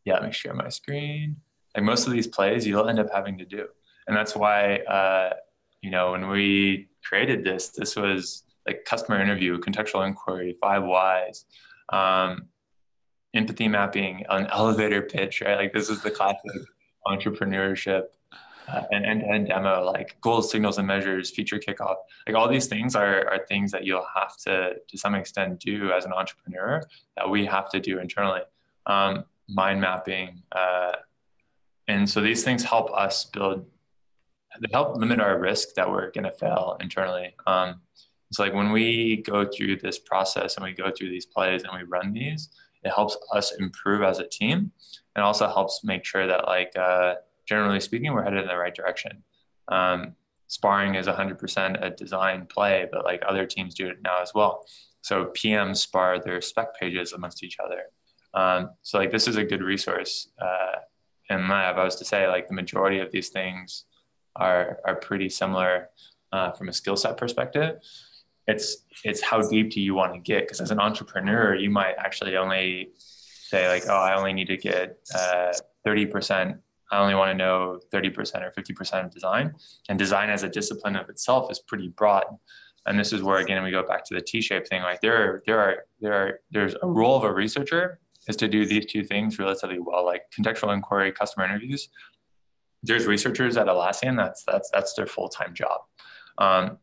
Yeah, let me share my screen. Like most of these plays you'll end up having to do. And that's why, when we created this was like customer interview, contextual inquiry, 5 whys, empathy mapping, an elevator pitch, right? Like this is the classic entrepreneurship, an end-to-end demo, like goals, signals, and measures, feature kickoff. Like all these things are things that you'll have to some extent do as an entrepreneur, that we have to do internally. Mind mapping. And so these things help us they help limit our risk that we're going to fail internally. It's like when we go through this process and we go through these plays and we run these, it helps us improve as a team, and also helps make sure that, like, generally speaking, we're headed in the right direction. Sparring is 100% a design play, but like other teams do it now as well. So PMs spar their spec pages amongst each other. So like this is a good resource. And if I was to say, like, the majority of these things are pretty similar from a skill set perspective. It's how deep do you want to get? Because as an entrepreneur, you might actually only say, like, oh, I only need to get 30%. I only want to know 30% or 50% of design. And design as a discipline of itself is pretty broad. And this is where, again, we go back to the T-shaped thing. Like there's a role of a researcher is to do these two things relatively well, like contextual inquiry, customer interviews. There's researchers at Atlassian, that's their full-time job.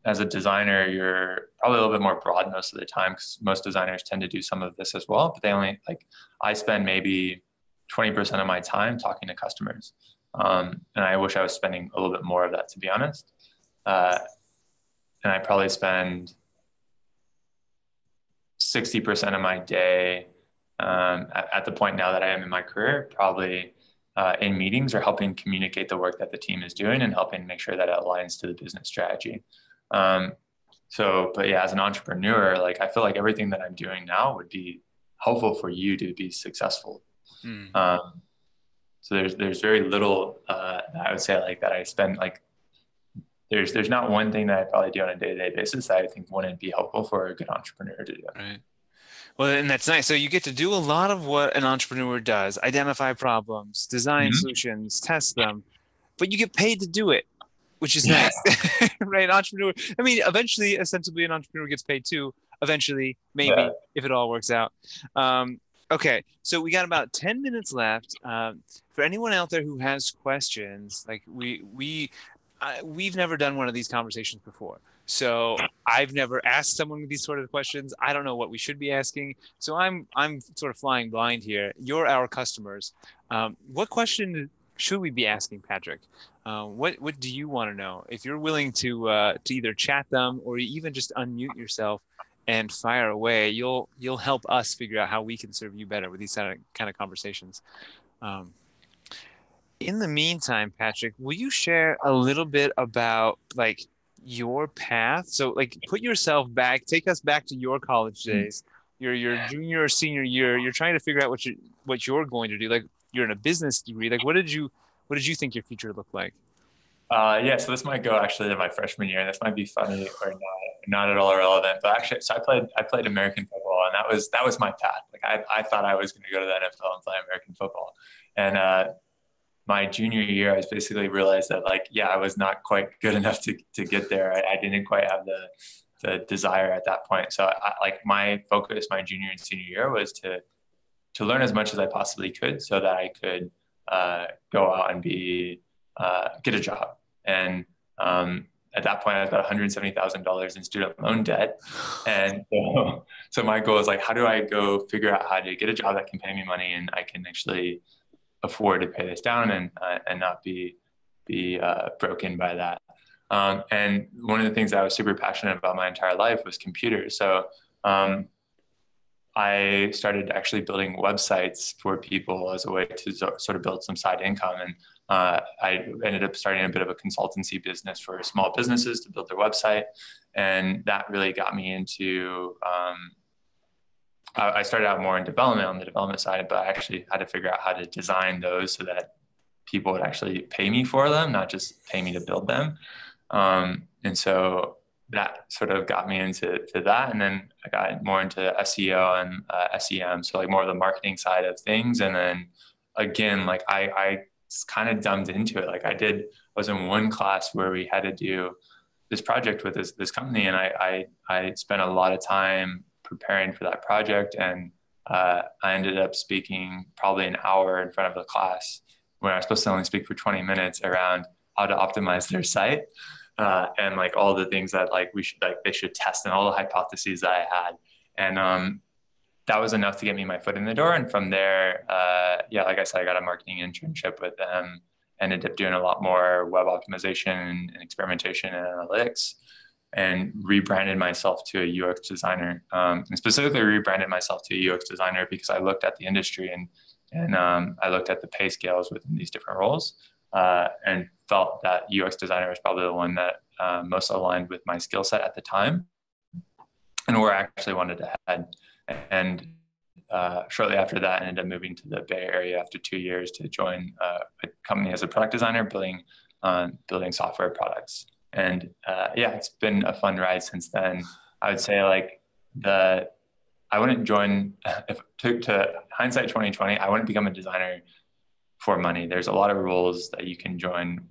As a designer, you're probably a little bit more broad most of the time, because most designers tend to do some of this as well, but I spend maybe 20% of my time talking to customers. And I wish I was spending a little bit more of that, to be honest. And I probably spend 60% of my day at the point now that I am in my career, probably in meetings or helping communicate the work that the team is doing and helping make sure that it aligns to the business strategy. But yeah, as an entrepreneur, like I feel like everything that I'm doing now would be helpful for you to be successful. So there's very little I would say like that I spend like there's not one thing that I probably do on a day-to-day basis that I think wouldn't be helpful for a good entrepreneur to do. Right. Well, and that's nice. So you get to do a lot of what an entrepreneur does: identify problems, design solutions, test them, but you get paid to do it, which is nice, right? Entrepreneur. I mean, eventually, ostensibly, an entrepreneur gets paid too. Eventually, maybe, if it all works out. Okay, so we got about 10 minutes left. For anyone out there who has questions, like we've never done one of these conversations before. So I've never asked someone these sort of questions. I don't know what we should be asking. So I'm sort of flying blind here. You're our customers. What question should we be asking, Patrick? What do you want to know? If you're willing to either chat them or even just unmute yourself and fire away, you'll help us figure out how we can serve you better with these kind of conversations. Um, in the meantime, Patrick, will you share a little bit about like your path? So like put yourself back, take us back to your college days, your junior or senior year. You're trying to figure out what you're going to do. Like you're in a business degree. Like what did you think your future looked like? Yeah, so this might go actually to my freshman year, and this might be funny or not at all irrelevant. But actually, so I played American football, and that was my path. Like I thought I was going to go to the NFL and play American football, and my junior year, I basically realized that like yeah, I was not quite good enough to get there. I didn't quite have the desire at that point. So like my focus my junior and senior year was to learn as much as I possibly could so that I could go out and get a job. And at that point, I was about $170,000 in student loan debt. And so my goal is like, how do I go figure out how to get a job that can pay me money and I can actually afford to pay this down and not be broken by that. And one of the things that I was super passionate about my entire life was computers. So I started actually building websites for people as a way to sort of build some side income. And I ended up starting a bit of a consultancy business for small businesses to build their website. And that really got me into, I started out more in development on the development side, but I actually had to figure out how to design those so that people would actually pay me for them, not just pay me to build them. And so that sort of got me into that. And then I got more into SEO and SEM. So like more of the marketing side of things. And then again, like I kind of dumbed into it. Like I was in one class where we had to do this project with this company. And I spent a lot of time preparing for that project. And I ended up speaking probably an hour in front of the class when I was supposed to only speak for 20 minutes around how to optimize their site. And like all the things that like they should test and all the hypotheses that I had. And that was enough to get me my foot in the door. And from there, like I said, I got a marketing internship with them, ended up doing a lot more web optimization and experimentation and analytics, and rebranded myself to a UX designer. And specifically rebranded myself to a UX designer because I looked at the industry and I looked at the pay scales within these different roles. And felt that UX designer was probably the one that most aligned with my skill set at the time and where I actually wanted to head. And shortly after that, I ended up moving to the Bay Area after 2 years to join a company as a product designer, building software products. And it's been a fun ride since then. I would say like I wouldn't join, to hindsight 2020, I wouldn't become a designer for money. There's a lot of roles that you can join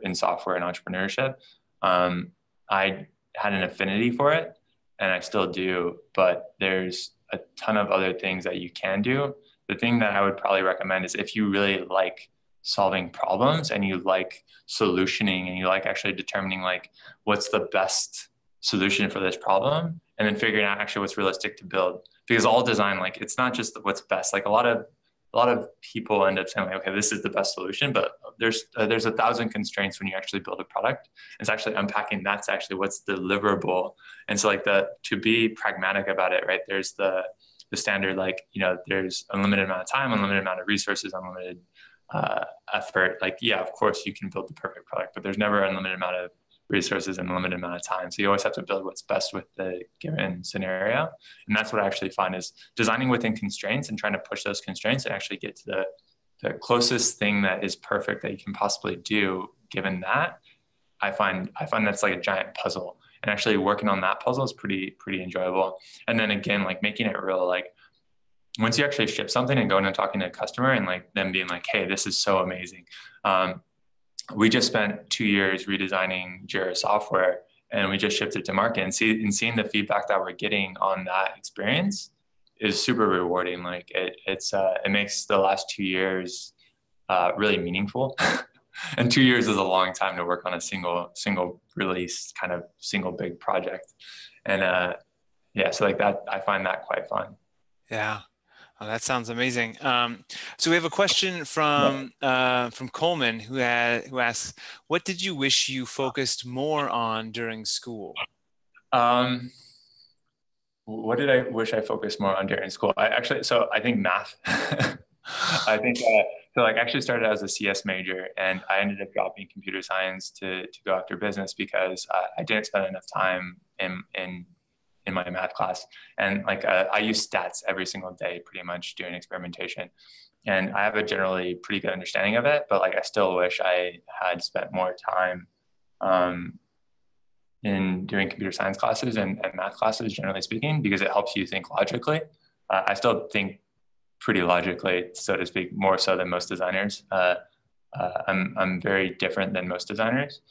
in software and entrepreneurship. I had an affinity for it and I still do, but there's a ton of other things that you can do. The thing that I would probably recommend is if you really like solving problems and you like solutioning and you like actually determining like what's the best solution for this problem and then figuring out actually what's realistic to build, because all design, like it's not just what's best. Like a lot of people end up saying, like, okay, this is the best solution, but there's 1,000 constraints when you actually build a product. It's actually unpacking that's actually what's deliverable. And so like to be pragmatic about it, right? There's the standard, like, there's unlimited amount of time, unlimited amount of resources, unlimited effort. Like, yeah, of course you can build the perfect product, but there's never an unlimited amount of resources and a limited amount of time. So you always have to build what's best with the given scenario. And that's what I actually find is designing within constraints and trying to push those constraints and actually get to the closest thing that is perfect that you can possibly do given that. I find that's like a giant puzzle, and actually working on that puzzle is pretty enjoyable. And then again, like making it real, like once you actually ship something and going and talking to a customer and like them being like, hey, this is so amazing. We just spent 2 years redesigning Jira software, and we just shipped it to market. And seeing the feedback that we're getting on that experience is super rewarding. Like it makes the last 2 years really meaningful. And 2 years is a long time to work on a single release, kind of single big project. And yeah, so like that, I find that quite fun. Yeah. Oh, that sounds amazing. So we have a question Yeah. from Coleman who asks, "What did you wish you focused more on during school?" Um, what did I wish I focused more on during school? So I think math. I think so. Like, actually started as a CS major, and I ended up dropping computer science to go after business because I didn't spend enough time in my math class. And like I use stats every single day, pretty much doing experimentation, and I have a generally pretty good understanding of it. But like, I still wish I had spent more time um, in doing computer science classes and math classes, generally speaking, because it helps you think logically. I still think pretty logically, so to speak, more so than most designers. I'm very different than most designers.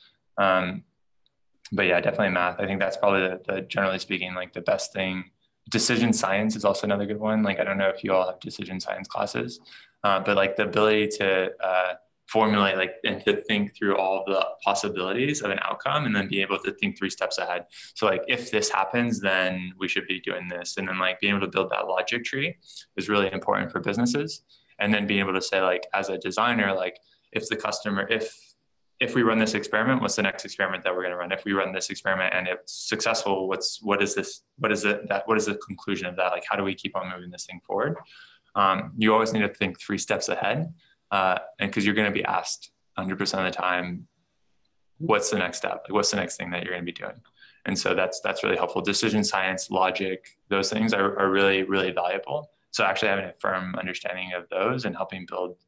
But yeah, definitely math. I think that's probably the generally speaking, like the best thing. Decision science is also another good one. Like, I don't know if you all have decision science classes, but like the ability to formulate like and to think through all the possibilities of an outcome and then be able to think 3 steps ahead. So like, if this happens, then we should be doing this. And then like being able to build that logic tree is really important for businesses. And then being able to say, like, as a designer, like, if the customer, if we run this experiment, what's the next experiment that we're going to run? If we run this experiment and it's successful, what is the conclusion of that? Like, how do we keep on moving this thing forward? You always need to think 3 steps ahead. And because you're going to be asked 100% of the time, what's the next step? Like, what's the next thing that you're going to be doing? And so that's really helpful. Decision science, logic, those things are really, really valuable. So actually having a firm understanding of those and helping build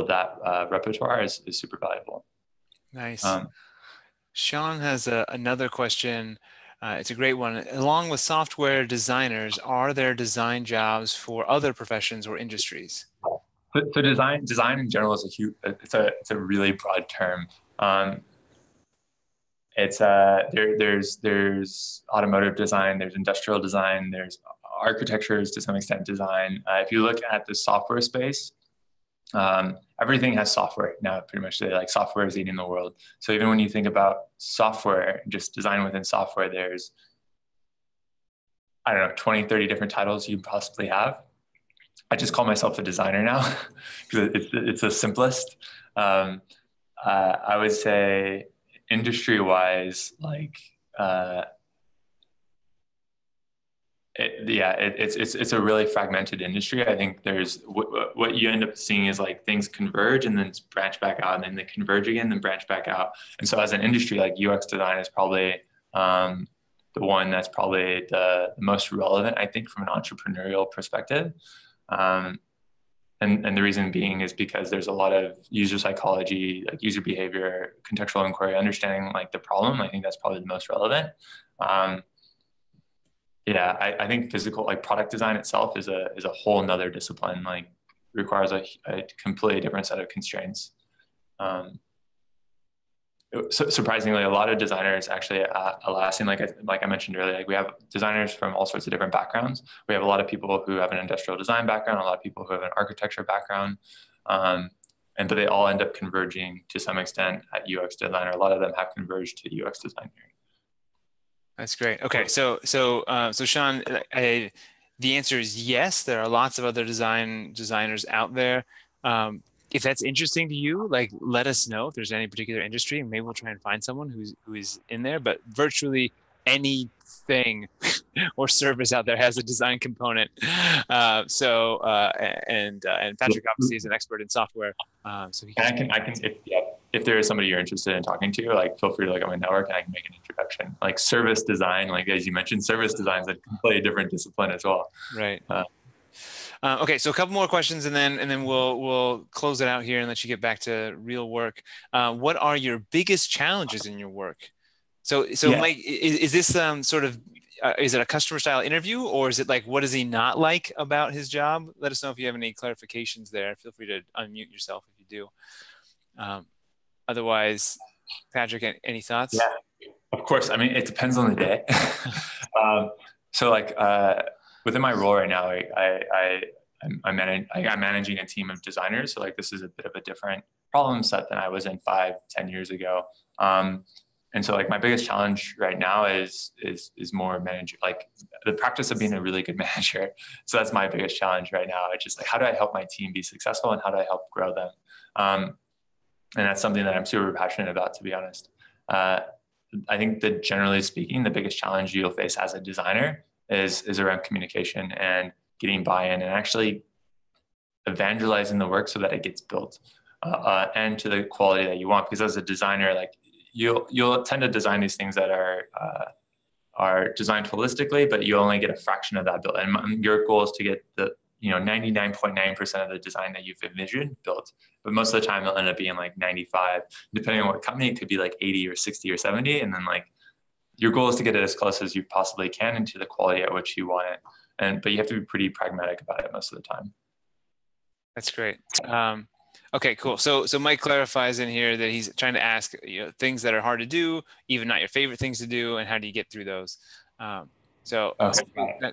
that repertoire is super valuable. Nice. Sean has another question. It's a great one. Along with software designers, are there design jobs for other professions or industries? So design in general is it's a really broad term. There's automotive design, there's industrial design, there's architecture is to some extent design. If you look at the software space, everything has software now, pretty much. Like, software is eating the world. So even when you think about software, just design within software, there's, I don't know, 20, 30 different titles you possibly have. I just call myself a designer now because it's the simplest. I would say industry-wise, like, it's a really fragmented industry. I think there's what you end up seeing is like things converge and then branch back out, and then they converge again, then branch back out. And so as an industry, like UX design is probably the one that's probably the most relevant, I think, from an entrepreneurial perspective. And the reason being is because there's a lot of user psychology, like user behavior, contextual inquiry, understanding like the problem. I think that's probably the most relevant. Yeah, I think physical, like product design itself is a whole nother discipline, like requires a completely different set of constraints. So surprisingly, a lot of designers actually Atlassian, like I mentioned earlier, like we have designers from all sorts of different backgrounds. We have a lot of people who have an industrial design background, a lot of people who have an architecture background, but they all end up converging to some extent at UX design, or a lot of them have converged to UX design here. That's great. Okay, so Sean, the answer is yes. There are lots of other designers out there. If that's interesting to you, like, let us know if there's any particular industry, and maybe we'll try and find someone who is in there. But virtually anything or service out there has a design component. And Patrick obviously is an expert in software, so he can. And I can if there is somebody you're interested in talking to, like, feel free to look at my network and I can make an introduction. Like service design, like as you mentioned, service design is a completely different discipline as well. Right. Okay, so a couple more questions, and then we'll close it out here and let you get back to real work. What are your biggest challenges in your work? So yeah. Mike, is this sort of is it a customer style interview, or is it like, what does he not like about his job? Let us know if you have any clarifications there. Feel free to unmute yourself if you do. Otherwise, Patrick, any thoughts? Yeah, of course. I mean, it depends on the day. So like, within my role right now, I'm managing a team of designers. So like this is a bit of a different problem set than I was in 5-10 years ago. And so like my biggest challenge right now is more manager, like the practice of being a really good manager. So that's my biggest challenge right now. It's just like, how do I help my team be successful and how do I help grow them? And that's something that I'm super passionate about, to be honest. I think that generally speaking, the biggest challenge you'll face as a designer is around communication and getting buy-in and actually evangelizing the work so that it gets built and to the quality that you want. Because as a designer, like you'll tend to design these things that are designed holistically, but you only get a fraction of that built. And your goal is to get the 99.9% of the design that you've envisioned built. But most of the time, it'll end up being like 95. Depending on what company, it could be like 80 or 60 or 70. And then like your goal is to get it as close as you possibly can into the quality at which you want it. But you have to be pretty pragmatic about it most of the time. That's great. Okay, cool. So Mike clarifies in here that he's trying to ask things that are hard to do, even not your favorite things to do, and how do you get through those? So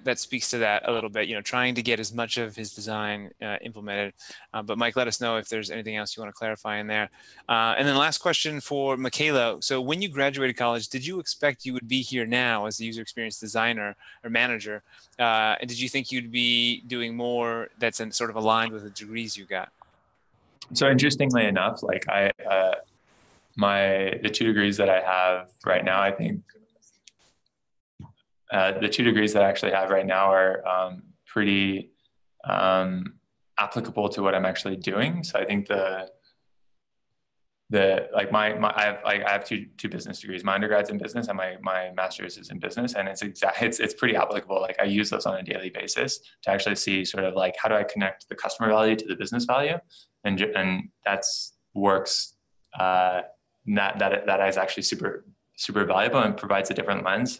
that speaks to that a little bit, trying to get as much of his design implemented. But Mike, let us know if there's anything else you want to clarify in there. And then last question for Michaela. So when you graduated college, did you expect you would be here now as a user experience designer or manager? And did you think you'd be doing more that's sort of aligned with the degrees you got? So interestingly enough, like the 2 degrees that I have right now, I think the 2 degrees that I actually have right now are pretty applicable to what I'm actually doing. So I think I have two business degrees. My undergrad's in business and my master's is in business, and it's pretty applicable. Like I use those on a daily basis to actually see sort of like how do I connect the customer value to the business value, and that's works. That is actually super valuable and provides a different lens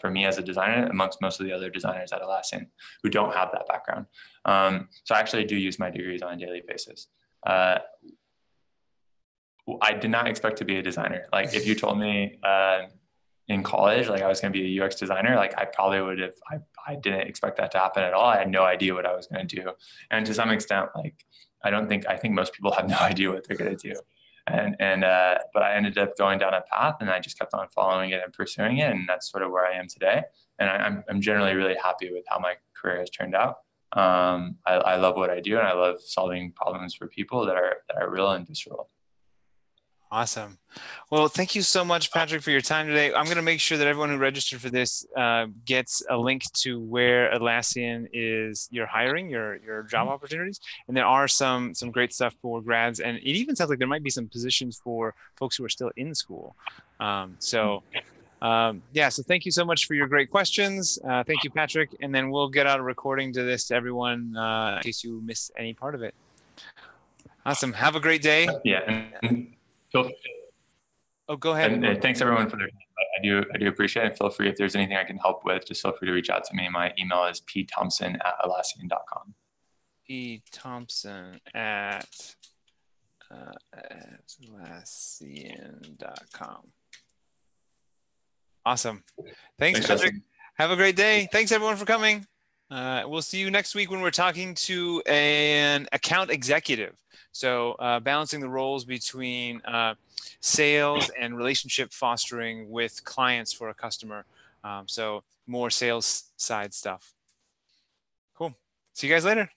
for me as a designer amongst most of the other designers at Atlassian who don't have that background. So I actually do use my degrees on a daily basis. I did not expect to be a designer. Like if you told me in college, like I was going to be a UX designer, like I probably would have, I didn't expect that to happen at all. I had no idea what I was going to do. And to some extent, like, I think most people have no idea what they're going to do. But I ended up going down a path and I just kept on following it and pursuing it. And that's sort of where I am today. And I'm generally really happy with how my career has turned out. I love what I do and I love solving problems for people that are real and visceral. Awesome. Well, thank you so much, Patrick, for your time today. I'm going to make sure that everyone who registered for this gets a link to where Atlassian is you're hiring your job opportunities. And there are some great stuff for grads. And it even sounds like there might be some positions for folks who are still in school. So thank you so much for your great questions. Thank you, Patrick. And then we'll get out a recording to this to everyone in case you miss any part of it. Awesome. Have a great day. Yeah. Oh, go ahead. And thanks everyone for their time. I do appreciate it. Feel free if there's anything I can help with, just feel free to reach out to me. My email is pthompson@atlassian.com. pthompson at atlassian.com. Awesome. Thanks, Patrick. Justin. Have a great day. Thanks everyone for coming. We'll see you next week when we're talking to an account executive. So balancing the roles between sales and relationship fostering with clients for a customer. So more sales side stuff. Cool. See you guys later.